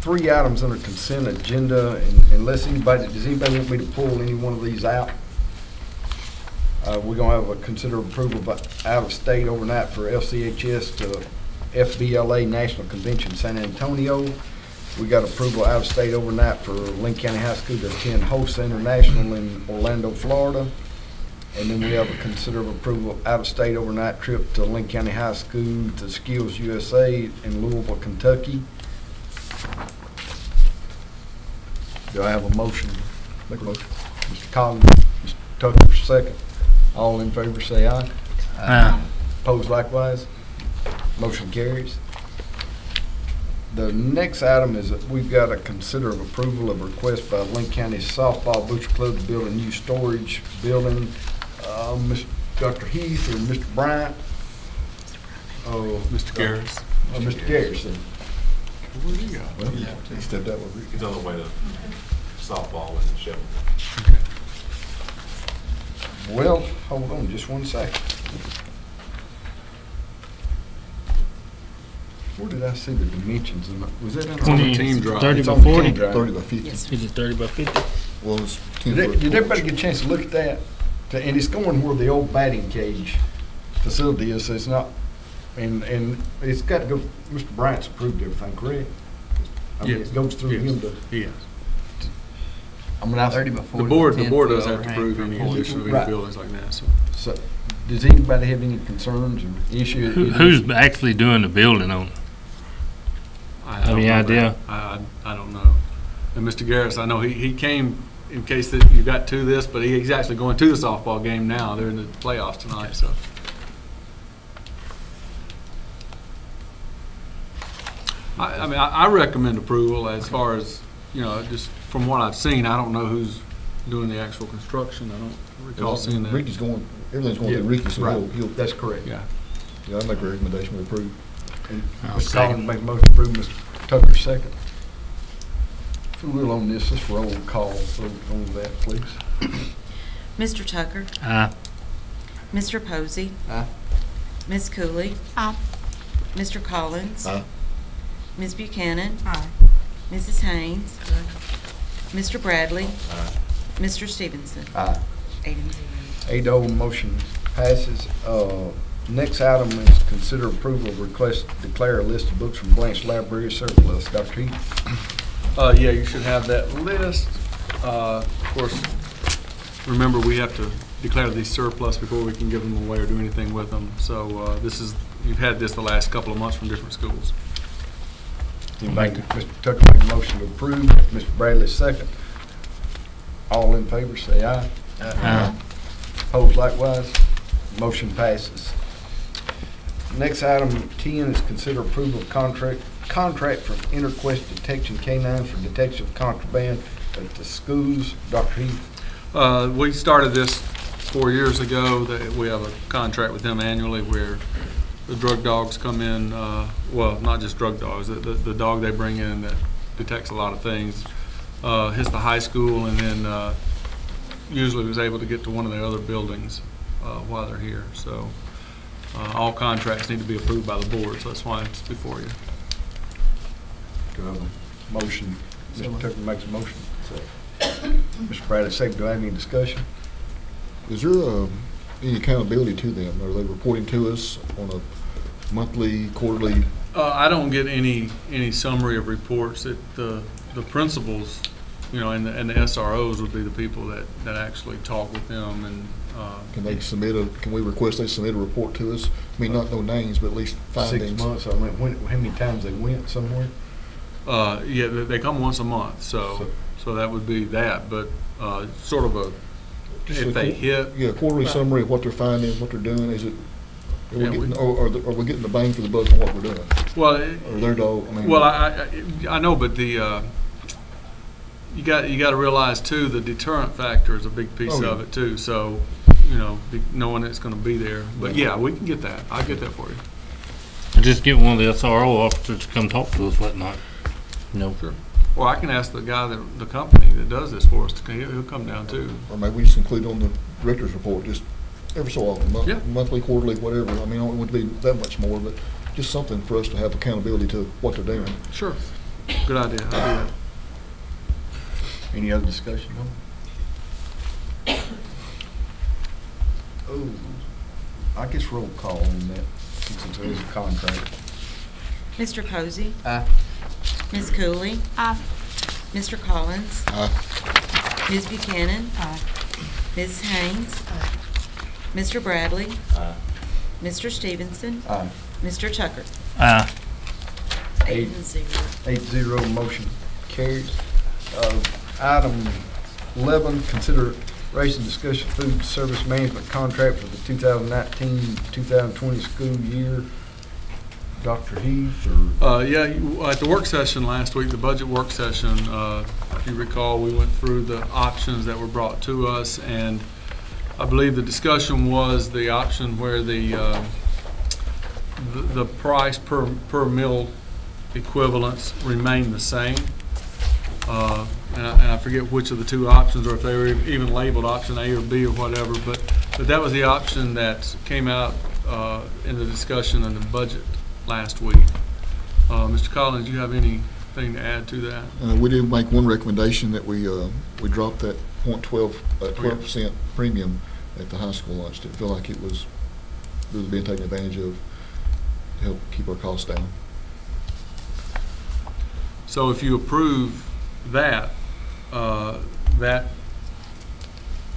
3 items under consent agenda, and unless does anybody want me to pull any one of these out? We're gonna have a consider approval of out-of-state overnight for LCHS to FBLA National Convention San Antonio. We got approval out-of-state overnight for Lincoln County High School to attend Host International in Orlando, Florida. And then we have a consider approval out-of-state overnight trip to Lincoln County High School to Skills USA in Louisville, Kentucky. Do I have a motion? Make a motion. Mr. Collins, Mr. Tucker, second. All in favor say aye. Aye. Opposed likewise. Motion carries. The next item is that we've got a consider of approval of request by Lincoln County Softball Butcher Club to build a new storage building. Dr. Heath or Mr. Bryant? Oh, Mr. Garris. Oh, Mr. Garrison. Where'd he go? Well, he stepped out with Ricky. He's on the way to softball and Sheffield. Well, hold on just one second. Where did I see the dimensions? Was that on the team drive? 30 It's by on the 40? team drive. 30 by 50. Is it 30 by 50? Well, it's Did 10 foot. did everybody get a chance to look at that? And it's going where the old batting cage facility is, so it's not, and it's got to go, Mr. Bryant's approved everything, correct? I mean, Yes. it goes through him to, Yes. I mean, I. 30 by 40. The board 10 does foot have to overhang approve for any employees. addition of any Right. buildings like that, so. So, does anybody have any concerns or issues? Who's actually doing the building on it? Have don't any know idea? that. I don't know. And Mr. Garris, I know he came in case that you got to this, but he's actually going to the softball game now. They're in the playoffs tonight, so. I mean, I recommend approval as far as, you know, just from what I've seen. I don't know who's doing the actual construction. I don't recall seeing that. Ricky's going, everything's going through Ricky, so Right. he'll. That's correct. Yeah. Yeah, I'd make a recommendation we approve. And I'll Mr. second. Collins make a motion to approve, Mr. Tucker second. If we will on this, let's roll call vote on that, please. Mr. Tucker? Aye. Mr. Posey? Aye. Ms. Cooley? Aye. Mr. Collins? Aye. Ms. Buchanan? Aye. Mrs. Haynes? Mr. Bradley? Aye. Mr. Stevenson? Aye. 8-0. 8-0, motion passes. Next item is consider approval of request to declare a list of books from Blanche Library surplus. Dr. Heath? Yeah, you should have that list. Of course, remember, we have to declare these surplus before we can give them away or do anything with them. So you've had this the last couple of months from different schools. Mr. Tucker make a motion to approve. Mr. Bradley second. All in favor, say aye. Aye. Opposed likewise. Motion passes. Next item 10 is consider approval of contract from Interquest Detection K-9 for detection of contraband at the schools. Dr. Heath. We started this 4 years ago. We have a contract with them annually where the drug dogs come in, well, not just drug dogs, the dog they bring in that detects a lot of things, hits the high school, and then usually was able to get to one of the other buildings while they're here. So all contracts need to be approved by the board, so that's why it's before you. Do I have a motion? Mr. Tucker makes a motion. Mr. Bradley, second. Do I have any discussion? Is there any accountability to them? Are they reporting to us on a monthly, quarterly? I don't get any summary of reports. That the principals, you know, and the SROs would be the people that actually talk with them. And can they submit can we request they submit a report to us? I mean, not no names, but at least findings. 6 months. I mean, how many times they went somewhere? Yeah, they come once a month, so that would be that. But sort of if they hit. Yeah, quarterly summary of what they're finding, what they're doing. Is it? Are we getting the bang for the buck on what we're doing? Well, or their dog. I mean, well, I know, but the you got to realize too, the deterrent factor is a big piece of it too. So, you know, knowing it's going to be there. But yeah, we can get that. I'll get that for you. Just get one of the SRO officers to come talk to us that night. No. Sure. Or I can ask the guy the company that does this for us. He'll come down too. Or maybe we just include on the director's report, just every so often, monthly, quarterly, whatever. I mean, I don't want to be that much more, but just something for us to have accountability to what they're doing. Sure. Good idea. I'll do that. Any other discussion on? Oh, I guess roll call on that since it is a contract. Mr. Posey. Aye. Ms. Cooley. Aye. Mr. Collins. Aye. Ms. Buchanan. Aye. Ms. Haynes. Mr. Bradley. Aye. Mr. Stevenson. Aye. Mr. Tucker. Aye. 8-0. 8-0, motion carries. Item 11, consideration discussion food service management contract for the 2019-2020 school year. Dr. Heath? Yeah, at the work session last week, the budget work session, if you recall, we went through the options that were brought to us, and I believe the discussion was the option where the price per meal equivalents remained the same. And I forget which of the two options, or if they were even labeled option A or B or whatever, but that was the option that came out in the discussion in the budget last week. Mr. Collins, do you have anything to add to that? We did make one recommendation that we dropped that 12% premium at the high school lunch. Didn't feel like it was really being taken advantage of to help keep our costs down. So if you approve that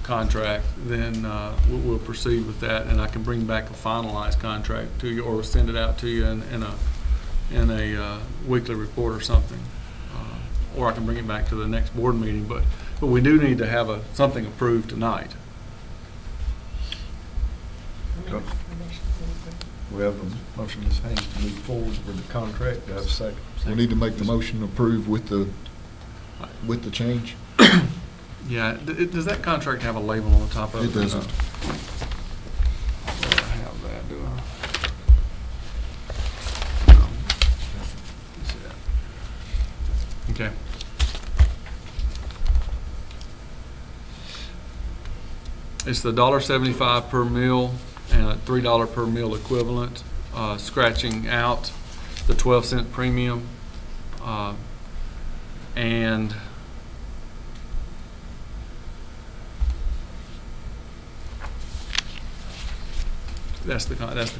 contract, then we'll proceed with that, and I can bring back a finalized contract to you, or send it out to you in a weekly report or something, or I can bring it back to the next board meeting. But we do need to have something approved tonight. We have a motion, Ms. Haynes, to move forward with the contract. Do I have a second? We need to make the motion approved with the change. Yeah. Does that contract have a label on the top of it? It doesn't. I have that, do I? No. Okay. It's the $1.75 per meal and a $3 per meal equivalent, scratching out the 12-cent premium, and that's the contract.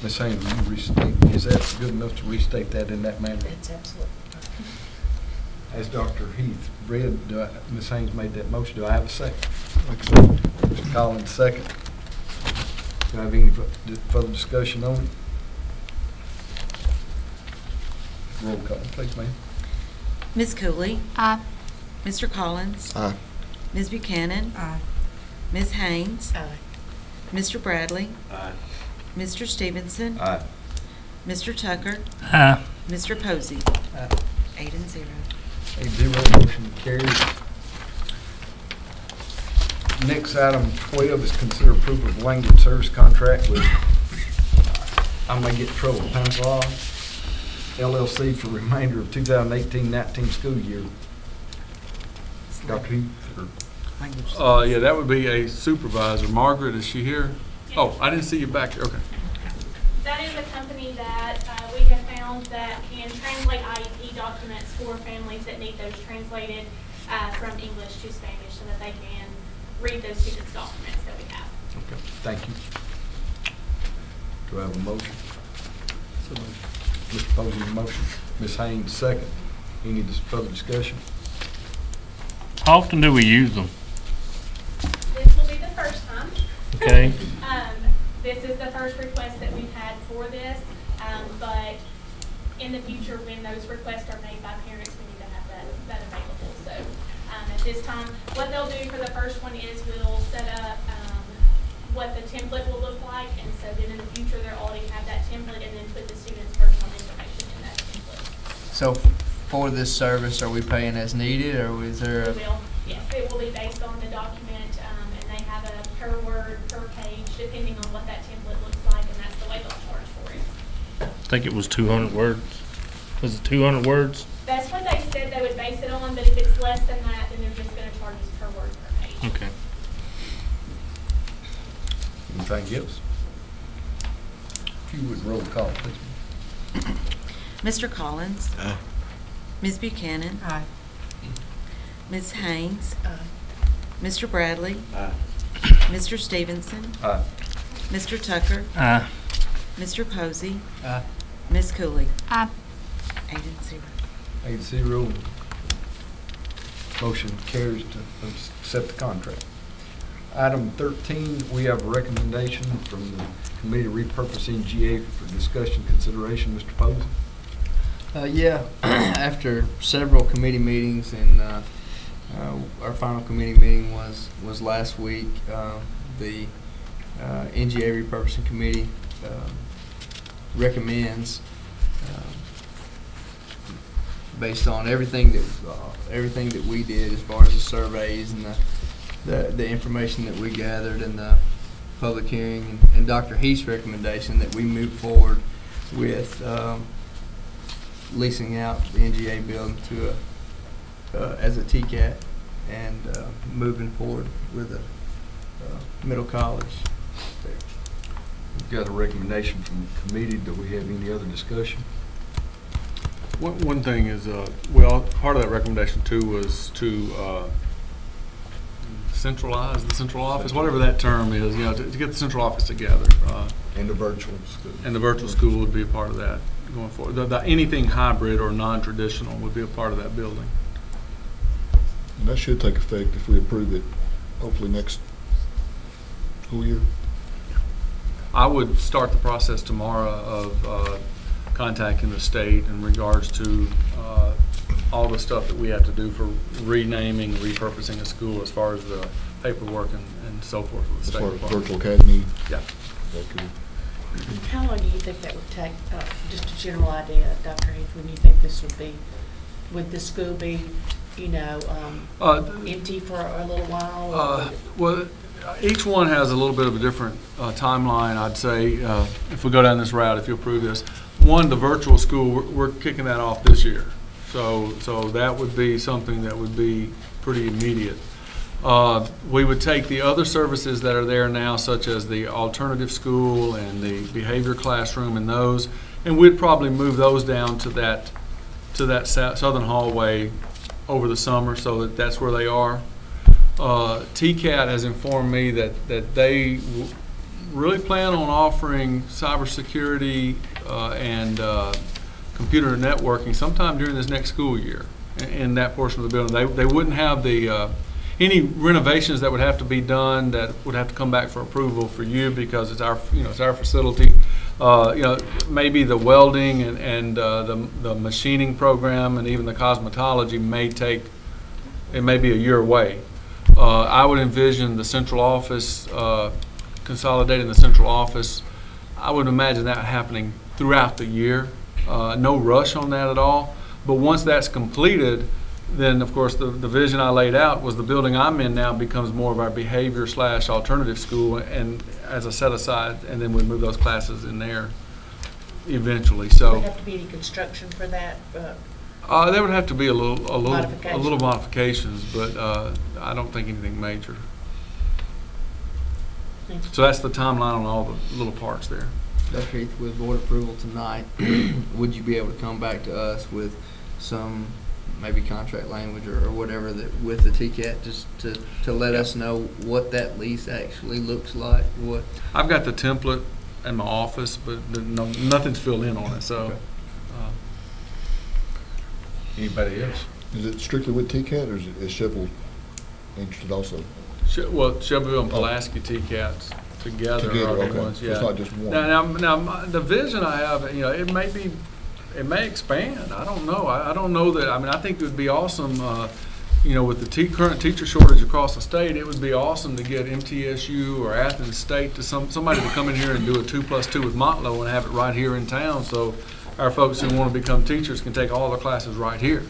Ms. Haynes, will you restate, is that good enough to restate that in that manner? It's absolutely perfect. As Dr. Heath read, Ms. Haynes made that motion. Do I have a second? Excellent. Mr. Collins, second. Do I have any further discussion on it? Roll call, please, ma'am. Ms. Cooley. Aye. Mr. Collins? Aye. Ms. Buchanan? Aye. Ms. Haynes? Aye. Mr. Bradley? Aye. Mr. Stevenson? Aye. Mr. Tucker? Aye. Mr. Posey? Aye. 8-0. 8-0, motion carries. Next, item 12 is consider approval of language service contract with, I may get in trouble, Pamela LLC for remainder of 2018-19 school year. Dr. Heath, or Yeah, that would be a supervisor. Margaret, is she here? Oh, I didn't see you back there. Okay. That is a company that we have found that can translate IEP documents for families that need those translated from English to Spanish so that they can read those students' documents that we have. okay, thank you. Do I have a motion? Mr. Posey, motion. Ms. Haynes, second. Any further discussion? How often do we use them? This will be the first time. Okay. This is the first request that we've had for this, but in the future, when those requests are made by parents, we need to have that available. So at this time, what they'll do for the first one is we'll set up what the template will look like, and so then in the future, they'll already have that template and then put the student's personal information in that template. So for this service, are we paying as needed, or is there a? We will, yes, it will be based on the document, and they have a per word, per page, depending on what that template looks like, and that's the way they'll charge for it. I think it was 200 words. Was it 200 words? That's what they said they would base it on, but if it's less than that, then they're just going to charge us per word, per page. Okay. Anything else? If you would roll call, please. Mr. Collins? Aye. Ms. Buchanan? Aye. Ms. Haynes? Aye. Mr. Bradley? Aye. Mr. Stevenson? Aye. Mr. Tucker? Aye. Mr. Posey? Aye. Ms. Cooley? Aye. 8-0. 8-0. Motion carries to accept the contract. Item 13, we have a recommendation from the Committee Repurposing GA for discussion consideration. Mr. Posey? Yeah, after several committee meetings, and our final committee meeting was last week, the NGA Repurposing Committee recommends, based on everything that we did as far as the surveys and the information that we gathered and the public hearing, and Dr. Heath's recommendation, that we move forward with leasing out the NGA building to as a TCAT, and moving forward with a middle college there. We've got a recommendation from the committee. Do we have any other discussion? One thing is, part of that recommendation too was to centralize the central office, whatever that term is, to get the central office together. And the virtual school. And the virtual school would be a part of that going forward. Anything hybrid or non-traditional would be a part of that building. And that should take effect if we approve it, hopefully next school year. I would start the process tomorrow of contacting the state in regards to all the stuff that we have to do for renaming, repurposing a school, as far as the paperwork and so forth with the As state far as department. virtual academy. Yeah. How long do you think that would take, just a general idea, Dr. Heath, when you think this would be? Would the school be, empty for a little while? Or Well, each one has a little bit of a different timeline, I'd say, if we go down this route, if you approve this. One, the virtual school, we're kicking that off this year. So that would be something that would be pretty immediate. We would take the other services that are there now, such as the alternative school and the behavior classroom and those, and we'd probably move those down to that southern hallway over the summer, so that's where they are. TCAT has informed me that they really plan on offering cybersecurity and computer networking sometime during this next school year in that portion of the building. They wouldn't have the any renovations that would have to be done that would have to come back for approval for you, because it's our facility. Maybe the welding and the machining program and even the cosmetology may take it may be a year away. I would envision the central office, consolidating the central office. I would imagine that happening throughout the year. No rush on that at all. But once that's completed, then of course the vision I laid out was the building I'm in now becomes more of our behavior / alternative school, and as a set aside, and then we move those classes in there eventually. So would there have to be any construction for that? there would have to be a little modifications, but I don't think anything major. So that's the timeline on all the little parts there. Dr. Heath, with board approval tonight, would you be able to come back to us with some maybe contract language or whatever that with the TCAT, just to let us know what that lease actually looks like? What I've got the template in my office, but nothing's filled in on it. So, okay. Anybody else? Is it strictly with TCAT, or is Cheville interested also? Well, Shelbyville and Pulaski TCATs together are the okay. ones. So Yeah. it's not just one. Now, the vision I have, it may expand. I don't know. I don't know that. I mean, I think it would be awesome. With the current teacher shortage across the state, it would be awesome to get MTSU or Athens State to somebody to come in here and do a 2+2 with Montlow and have it right here in town, so our folks who want to become teachers can take all the classes right here.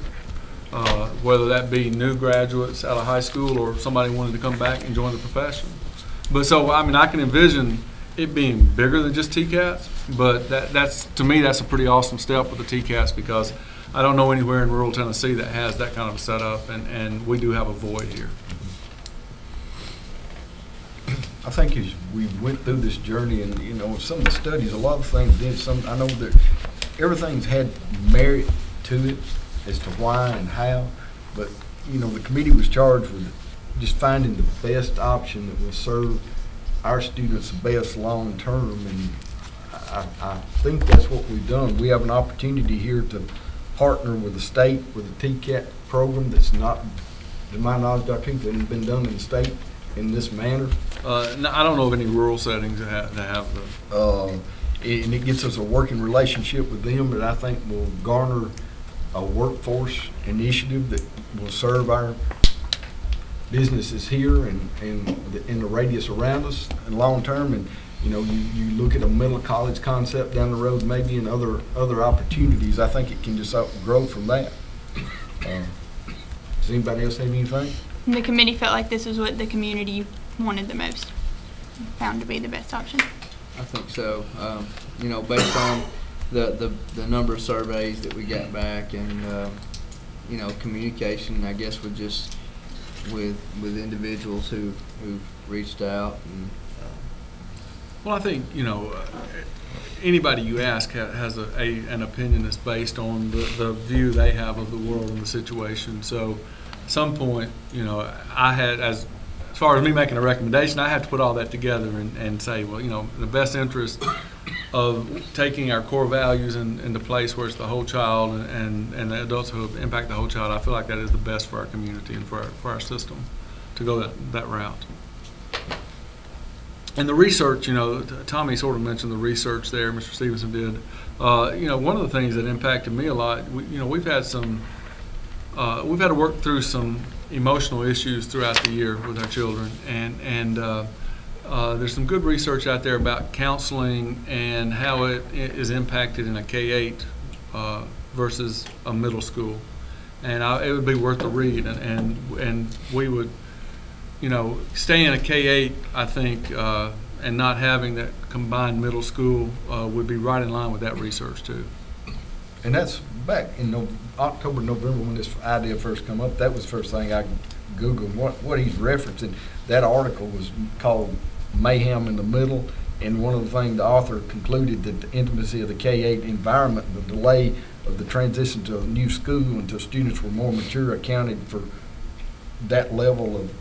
Whether that be new graduates out of high school or somebody wanting to come back and join the profession. But so, I mean, I can envision it being bigger than just TCATs, but that's to me, that's a pretty awesome step with the TCATs, because I don't know anywhere in rural Tennessee that has that kind of a setup, and we do have a void here. I think as we went through this journey, and some of the studies, a lot of things did. I know that everything's had merit to it as to why and how, but the committee was charged with just finding the best option that will serve our students the best long term, and I think that's what we've done. We have an opportunity here to partner with the state with a TCAT program that's not, to my knowledge, Dr. Heath, that has been done in the state in this manner. No, I don't know of any rural settings that have the. And it gets us a working relationship with them that I think will garner a workforce initiative that will serve our businesses here and in the radius around us and long term. And you look at a middle college concept down the road, maybe, and other opportunities. I think it can just grow from that. Does anybody else have anything? The committee felt like this was what the community wanted the most, found to be the best option. I think so. Based on the number of surveys that we got back, and communication, I guess, with individuals who've reached out. And well, I think anybody you ask has an opinion that's based on the view they have of the world and the situation. So at some point, I had, as far as me making a recommendation, I have to put all that together and say, well, the best interest of taking our core values into place where it's the whole child and the adults who impact the whole child, I feel like that is the best for our community and for our system to go that route. And the research, Tommy sort of mentioned the research there, Mr. Stevenson did. One of the things that impacted me a lot, we've had to work through some emotional issues throughout the year with our children, and there's some good research out there about counseling and how it is impacted in a K-8 versus a middle school, and it would be worth a read, and we would, staying in a K-8, I think, and not having that combined middle school would be right in line with that research too. And that's back in October, November, when this idea first come up. That was the first thing I Googled. What he's referencing. That article was called "Mayhem in the Middle," and one of the things the author concluded that the intimacy of the K-8 environment, the delay of the transition to a new school until students were more mature, accounted for that level of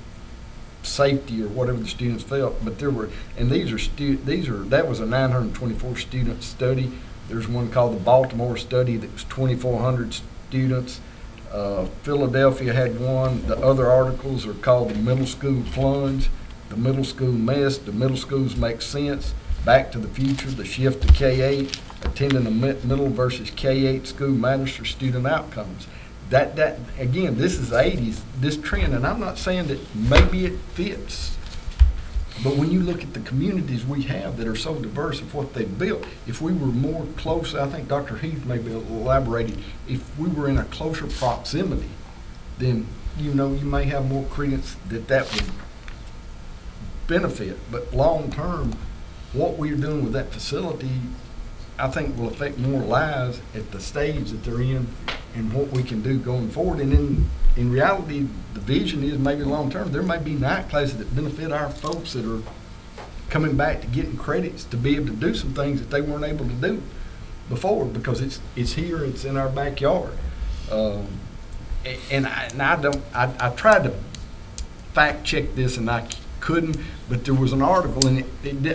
safety or whatever the students felt. But there were, and that was a 924 student study. There's one called the Baltimore study that was 2,400 students. Philadelphia had one. The other articles are called the Middle School Plunge, the Middle School Mess, the Middle Schools Make Sense, Back to the Future, the Shift to K-8, Attending the Middle versus K-8 School Matters for Student Outcomes. that, again, this is the 80s, this trend, and I'm not saying that maybe it fits, but when you look at the communities we have that are so diverse of what they've built, if we were more close, I think Dr. Heath maybe elaborated, if we were in a closer proximity, then, you know, you may have more credence that that would benefit. But long term, what we're doing with that facility, I think will affect more lives at the stage that they're in and what we can do going forward. And in reality, the vision is maybe long term, there may be night classes that benefit our folks that are coming back to getting credits to be able to do some things that they weren't able to do before, because it's here, it's in our backyard. I tried to fact check this and I couldn't, but there was an article and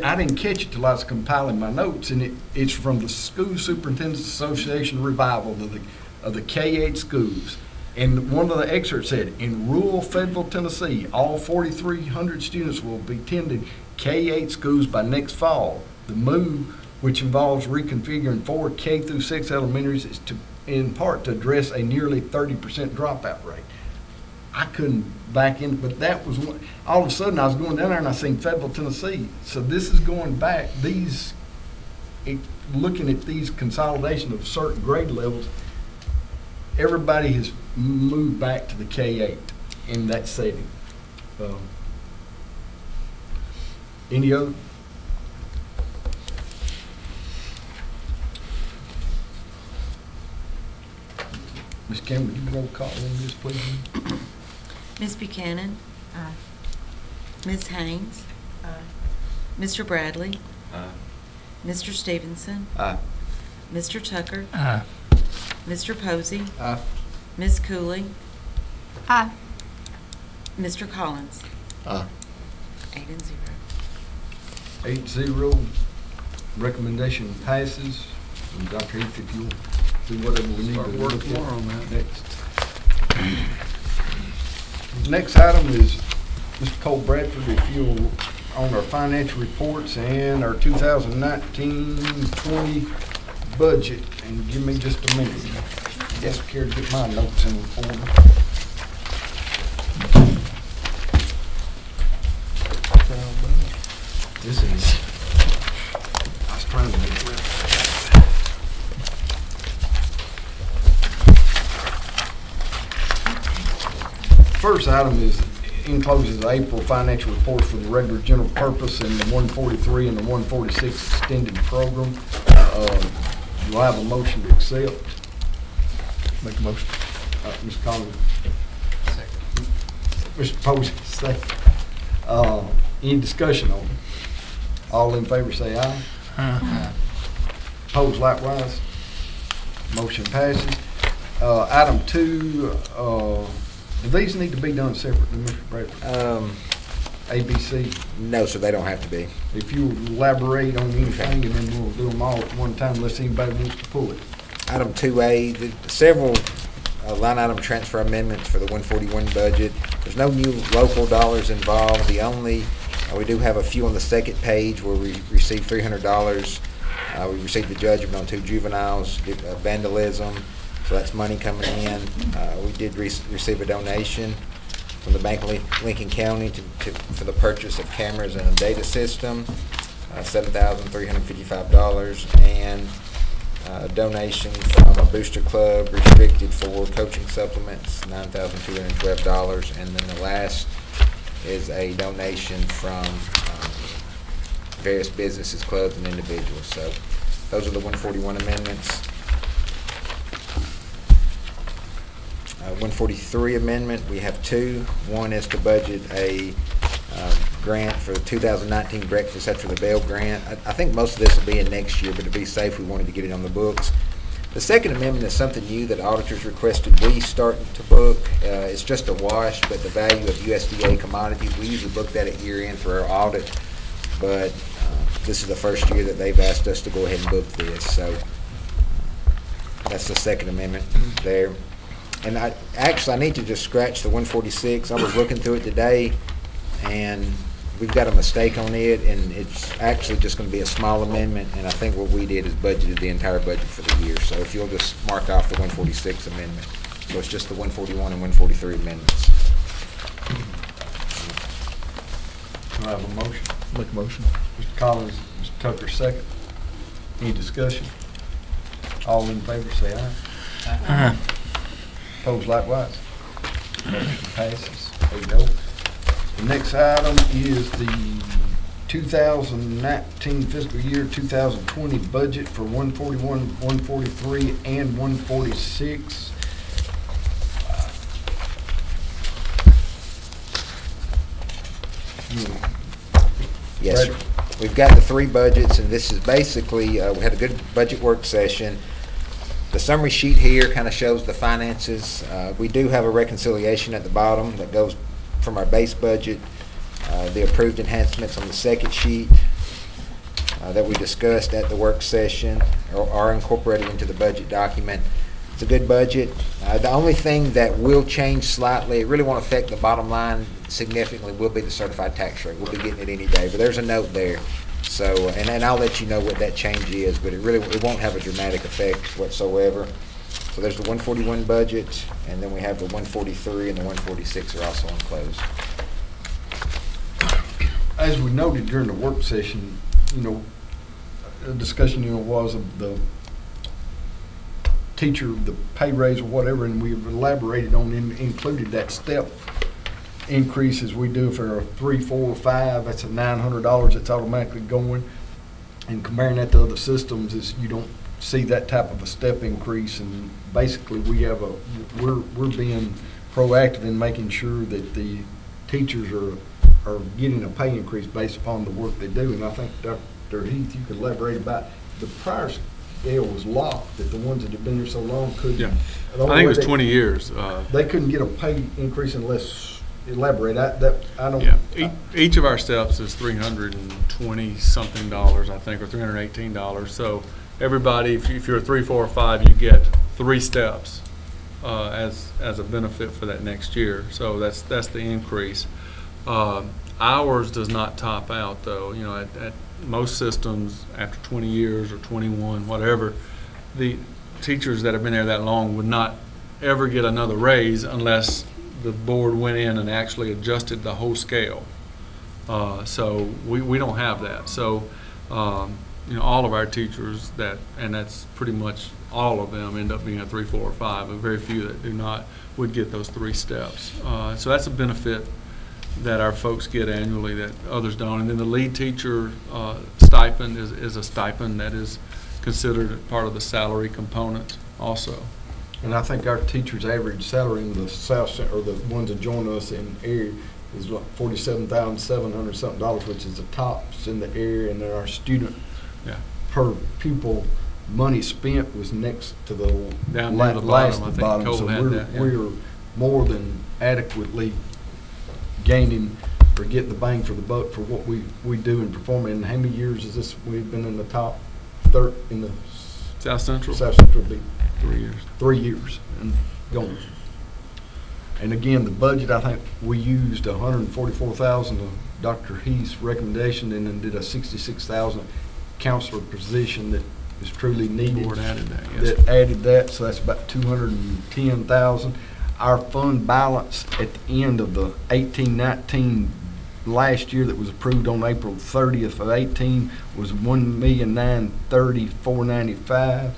I didn't catch it till I was compiling my notes, and it's from the School Superintendents Association revival of the K-8 schools. And one of the excerpts said, in rural Fayetteville, Tennessee, all 4,300 students will be attending K-8 schools by next fall. The move, which involves reconfiguring 4 K through 6 elementaries, is in part to address a nearly 30% dropout rate. I couldn't back in, but that was one. All of a sudden I was going down there and I seen Fayetteville, Tennessee. So this is going back, looking at these consolidation of certain grade levels, everybody has moved back to the K-8 in that setting. Any other? Ms. Campbell, would you roll call on this, please? Ms. Buchanan? Aye. Ms. Haynes? Aye. Mr. Bradley? Aye. Mr. Stevenson? Aye. Mr. Tucker? Aye. Mr. Posey? Aye. Ms. Cooley? Aye. Mr. Collins? Aye. 8-0. 8-0. Recommendation passes. And Dr. Heath, if you'll do whatever we need to work look more at on that. next. Next item is Mr. Cole Bradford, if you'll, on our financial reports and our 2019-20 budget, and give me just a minute. Yes, care to get my notes in order. This is, I was trying to make it. First item is encloses the April financial reports for the regular general purpose and the 143 and the 146 extended program. Do I have a motion to accept? Make a motion. Mr. Collins. Second. Mr. Posey, second. Any discussion on it? All in favor say aye. Aye. Opposed likewise. Motion passes. Item 2, do these need to be done separately, Mr. Bradford? ABC? No, sir, they don't have to be. If you elaborate on anything, and then we'll do them all at one time unless anybody wants to pull it. Item 2A, several line item transfer amendments for the 141 budget. There's no new local dollars involved. The only, we do have a few on the second page where we received $300. We received the judgment on 2 juveniles, vandalism. So that's money coming in. We did receive a donation from the Bank of Lincoln County for the purchase of cameras and a data system, $7,355, and a donation from a booster club restricted for coaching supplements, $9,212, and then the last is a donation from various businesses, clubs, and individuals. So those are the 141 amendments. 143 amendment, we have 2. One is to budget a grant for the 2019 breakfast. That's for the Bell grant. I think most of this will be in next year, but to be safe, we wanted to get it on the books. The second amendment is something new that auditors requested we start to book. It's just a wash, but the value of USDA commodities, we usually book that at year end through our audit, but this is the first year that they've asked us to go ahead and book this. So that's the second amendment there. And I need to just scratch the 146. I was looking through it today, and we've got a mistake on it, and it's actually just going to be a small amendment, and I think what we did is budgeted the entire budget for the year. So if you'll just mark off the 146 amendment. So it's just the 141 and 143 amendments. Do I have a motion? Make a motion. Mr. Collins, Mr. Tucker, second. Any discussion? All in favor, say aye. Aye. Opposed likewise. Motion passes. There you go. The next item is the 2019 fiscal year 2020 budget for 141, 143, and 146. Yes, sir. We've got the three budgets, and this is basically, we had a good budget work session. The summary sheet here kind of shows the finances. We do have a reconciliation at the bottom that goes from our base budget. The approved enhancements on the second sheet that we discussed at the work session are incorporated into the budget document. It's a good budget. The only thing that will change slightly, it really won't affect the bottom line significantly, will be the certified tax rate. We'll be getting it any day, but there's a note there. So, and then I'll let you know what that change is, but it won't have a dramatic effect whatsoever. So there's the 141 budget, and then we have the 143 and the 146 are also enclosed. As we noted during the work session, a discussion, was of the teacher, the pay raise or whatever, and we've elaborated on included that step increase as we do for a 3, 4, or 5. That's a $900 that's automatically going. And comparing that to other systems is you don't see that type of a step increase. And basically we're being proactive in making sure that the teachers are getting a pay increase based upon the work they do. And I think Dr. Heath, you could elaborate about the prior scale was locked, that the ones that have been there so long couldn't. Yeah, I think it was 20 years. They couldn't get a pay increase unless, elaborate, I don't. Yeah, each of our steps is $320 something, I think, or $318. So everybody, if you're a 3, 4, or 5, you get 3 steps as a benefit for that next year. So that's the increase. Ours does not top out, though. At most systems, after 20 years or 21, whatever, the teachers that have been there that long would not ever get another raise unless the board went in and actually adjusted the whole scale. So we don't have that. So all of our teachers and that's pretty much all of them, end up being a 3, 4, or 5, but very few that do not would get those 3 steps. So that's a benefit that our folks get annually that others don't. And then the lead teacher stipend is a stipend that is considered part of the salary component also. And I think our teachers' average salary in the South, or the ones that join us in the area, is like $47,700 something, which is the tops in the area. And then our student per pupil money spent was next to the down near the bottom. I think Cole so had that. Yeah. We're more than adequately gaining or getting the bang for the buck for what we do and perform. And how many years is this? We've been in the top third in the South Central. South Central be 3 years. 3 years and going. And again, the budget, I think we used $144,000 of Dr. Heath's recommendation, and then did a $66,000 counselor position that is truly needed. Board added that, yes. That added that, so that's about $210,000. Our fund balance at the end of the 18-19 last year that was approved on April 30th of 18 was $1,930,495.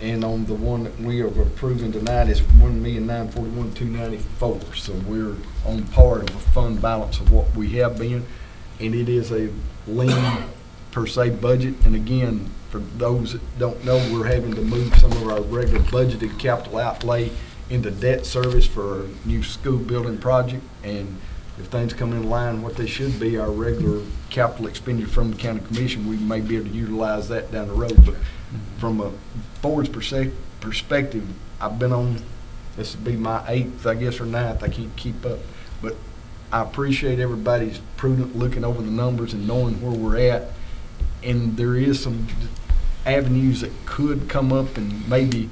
And on the one that we are approving tonight is $1,941,294. So we're on par of a fund balance of what we have been. And it is a lean per se budget. And again, for those that don't know, we're having to move some of our regular budgeted capital outlay into debt service for a new school building project. And if things come in line what they should be, our regular capital expenditure from the county commission, we may be able to utilize that down the road. But from a board's perspective, I've been on, this would be my 8th, I guess, or 9th. I can't keep up. But I appreciate everybody's prudent looking over the numbers and knowing where we're at. And there is some avenues that could come up and maybe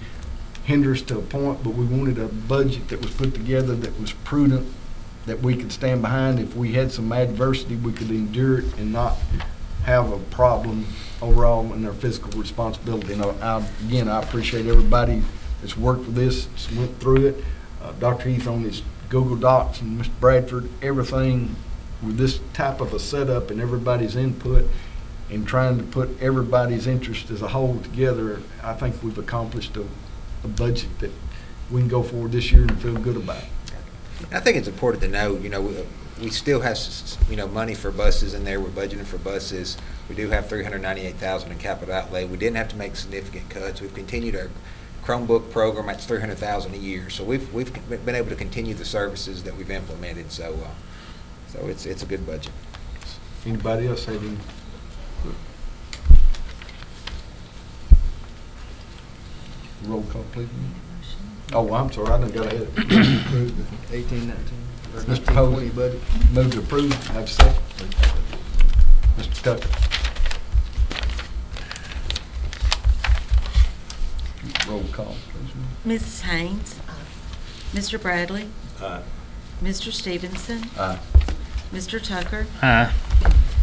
hinder us to a point, but we wanted a budget that was put together that was prudent, that we could stand behind. If we had some adversity, we could endure it and not have a problem overall in their fiscal responsibility. And again, I appreciate everybody that's worked with this, that's went through it. Dr. Heath on his Google Docs and Mr. Bradford, everything with this type of a setup and everybody's input and trying to put everybody's interest as a whole together, I think we've accomplished a budget that we can go forward this year and feel good about. I think it's important to know, we still have, money for buses in there. We're budgeting for buses. We do have $398,000 in capital outlay. We didn't have to make significant cuts. We've continued our Chromebook program. That's $300,000 a year. So we've been able to continue the services that we've implemented. So it's a good budget. Anybody else have any? Roll call, please. Oh, I'm sorry, I done got ahead. Approve the 18-19 or Mr. 19-20 Posey, budget. move to approve. Have a second. Mr. Tucker. Roll call, please. Mrs. Haynes. Mr. Bradley. Aye. Mr. Stevenson. Aye. Mr. Tucker. Aye.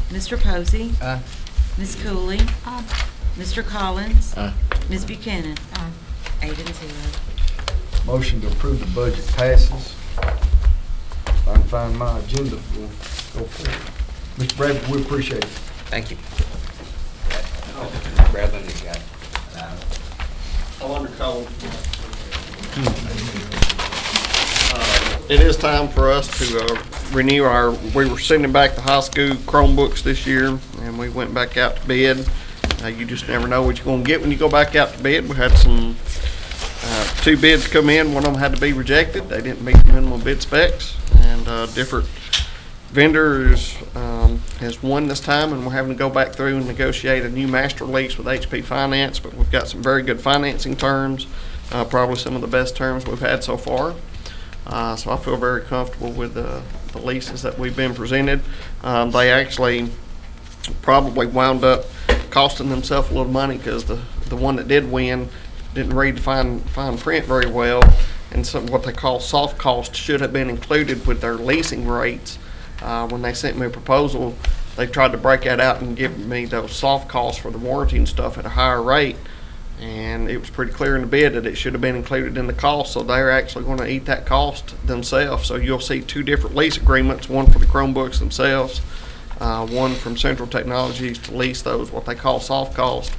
Mr. Posey. Aye. Ms. Cooley. Mr. Collins. Aye. Ms. Buchanan. 8-0. Motion to approve the budget passes. If I can find my agenda, we'll go forward. Mr. Bradford, we appreciate it. Thank you. Bradley, you got it. I'll undercall. It is time for us to renew we were sending back the high school Chromebooks this year, and we went back out to bid. You just never know what you're going to get when you go back out to bid. We had some 2 bids come in. One of them had to be rejected. They didn't meet the minimum bid specs, and different vendors has won this time, and we're having to go back through and negotiate a new master lease with HP Finance, but we've got some very good financing terms, probably some of the best terms we've had so far. So I feel very comfortable with the leases that we've been presented. They actually probably wound up costing themselves a little money because the one that did win didn't read the fine print very well, and some what they call soft costs should have been included with their leasing rates. When they sent me a proposal, they tried to break that out and give me those soft costs for the warranty and stuff at a higher rate, and it was pretty clear in the bid that it should have been included in the cost, so they're actually going to eat that cost themselves. So you'll see 2 different lease agreements, one for the Chromebooks themselves, one from Central Technologies to lease those, what they call soft cost.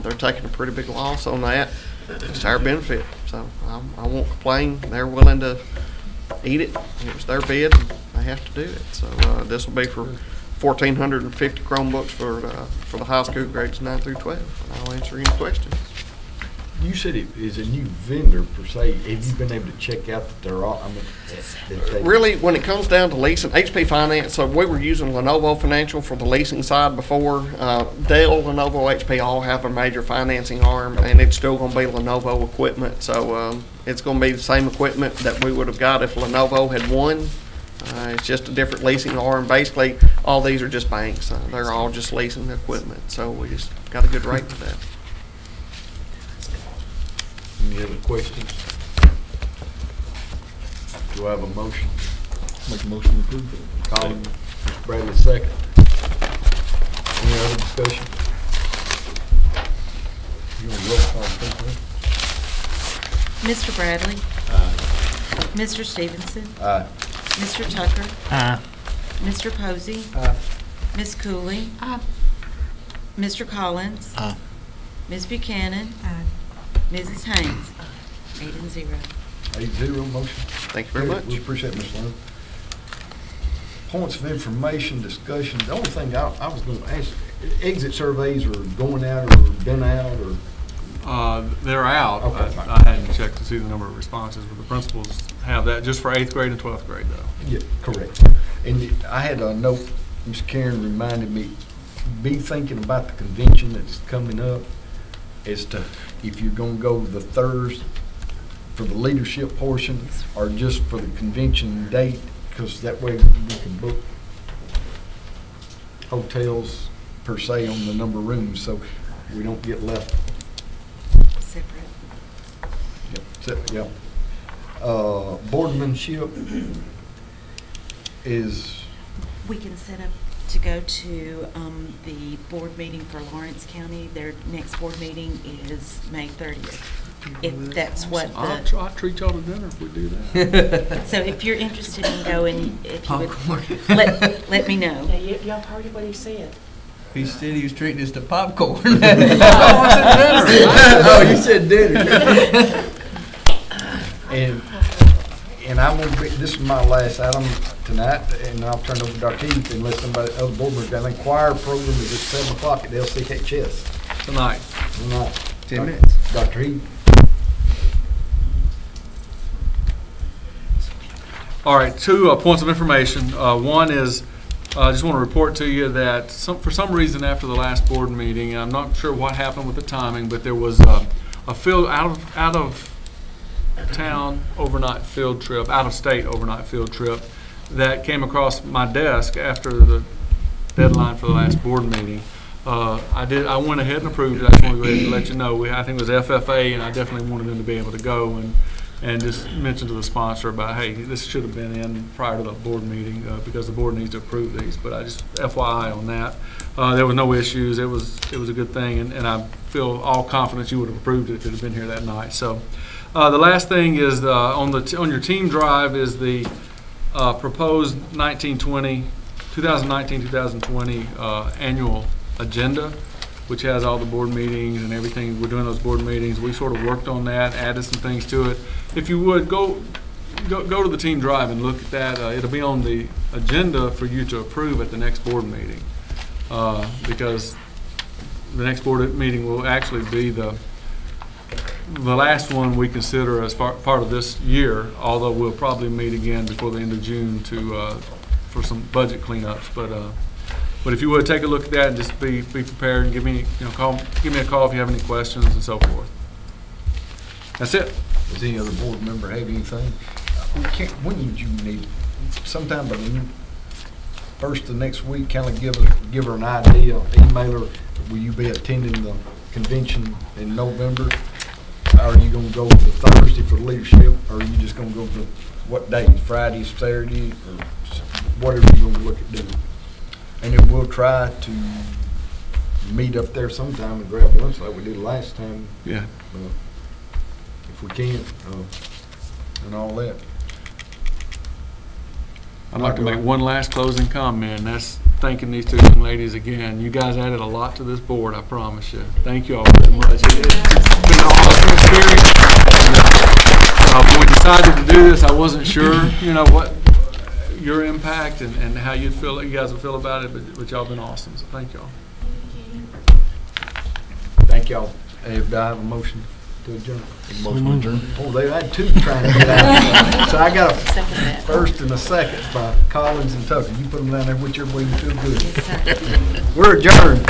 They're taking a pretty big loss on that. It's our benefit, so I won't complain. They're willing to eat it. It was their bid, and they have to do it. So this will be for 1,450 Chromebooks for the high school grades 9 through 12. And I'll answer any questions. You said it is a new vendor per se. Have you been able to check out that they're all? Really, when it comes down to leasing, HP Finance. So we were using Lenovo Financial for the leasing side before. Dell, Lenovo, HP all have a major financing arm, and it's still going to be Lenovo equipment. So it's going to be the same equipment that we would have got if Lenovo had won. It's just a different leasing arm. Basically, all these are just banks. They're all just leasing the equipment. So we just got a good rate for that. Any other questions? Do I have a motion? Make a motion to approve. Colin, Mr. Bradley, second. Any other discussion? You want to roll call, please? Mr. Bradley. Aye. Mr. Stevenson. Aye. Mr. Tucker. Aye. Mr. Posey. Aye. Ms. Cooley. Mr. Collins. Aye. Ms. Buchanan. Mrs. Haynes. 8-0. 8-0 motion. Thank you very much. We appreciate it, Ms. Lynn. Points of information, discussion. The only thing I was going to ask, exit surveys are going out or been out or? They're out. Okay. I hadn't checked to see the number of responses, but the principals have that just for 8th grade and 12th grade, though. Yeah, correct. And I had a note, Ms. Karen reminded me, be thinking about the convention that's coming up as to if you're going to go the Thursday for the leadership portion or just for the convention date, because that way we can book hotels per se on the number of rooms, so we don't get left Separate. Yep. Boardmanship is. We can set up to go to the board meeting for Lawrence County. Their next board meeting is May 30th. if that's what I'll the, treat y'all to dinner if we do that. so if you're interested in going, if you would, let me know. Yeah, y'all heard what he said. He said he was treating us to popcorn. Oh, you said dinner. And I'm gonna be, this is my last item tonight, and I'll turn it over to Dr. Heath unless somebody, other board members got any. Choir program is at 7 o'clock at LCHS. Tonight. 10 minutes. Dr. Heath. All right, two points of information. One is, I just want to report to you that for some reason after the last board meeting, I'm not sure what happened with the timing, but there was a field out of town overnight field trip, out of state overnight field trip that came across my desk after the deadline for the last board meeting. I went ahead and approved it. I just want to go ahead and let you know. I think it was FFA, and I definitely wanted them to be able to go and just mention to the sponsor about, hey, this should have been in prior to the board meeting because the board needs to approve these. But I just FYI on that. There was no issues. It was a good thing, and I feel all confident you would have approved it if it had been here that night. So the last thing is on your team drive is the proposed 2019-2020 annual agenda, which has all the board meetings and everything. We're doing those board meetings. We sort of worked on that, added some things to it. If you would, go to the team drive and look at that. It'll be on the agenda for you to approve at the next board meeting because the next board meeting will actually be the last one we consider as part of this year, although we'll probably meet again before the end of June for some budget cleanups. But if you would take a look at that and just be prepared and give me a call if you have any questions and so forth. That's it. Does any other board member have anything? When would you need? Sometime by the first of next week, kind of give her an idea. Email her. Will you be attending the convention in November? Are you going to go the Thursday for leadership, or are you just going to go to what day? Friday, Saturday, or whatever you're going to look at doing? And then we'll try to meet up there sometime and grab lunch like we did last time. Yeah. If we can, and all that. I'd like to make one last closing comment, and that's thanking these two young ladies again. You guys added a lot to this board, I promise you. Thank you all very much. It's been an awesome experience. When we decided to do this, I wasn't sure, what your impact and how you guys would feel about it, but y'all been awesome. So thank y'all. Thank y'all. Hey, do I have a motion to adjourn? Motion to adjourn. Oh, they had two trying to get out. So I got a first and a second by Collins and Tucker. You put them down there whichever way you feel good. We're adjourned.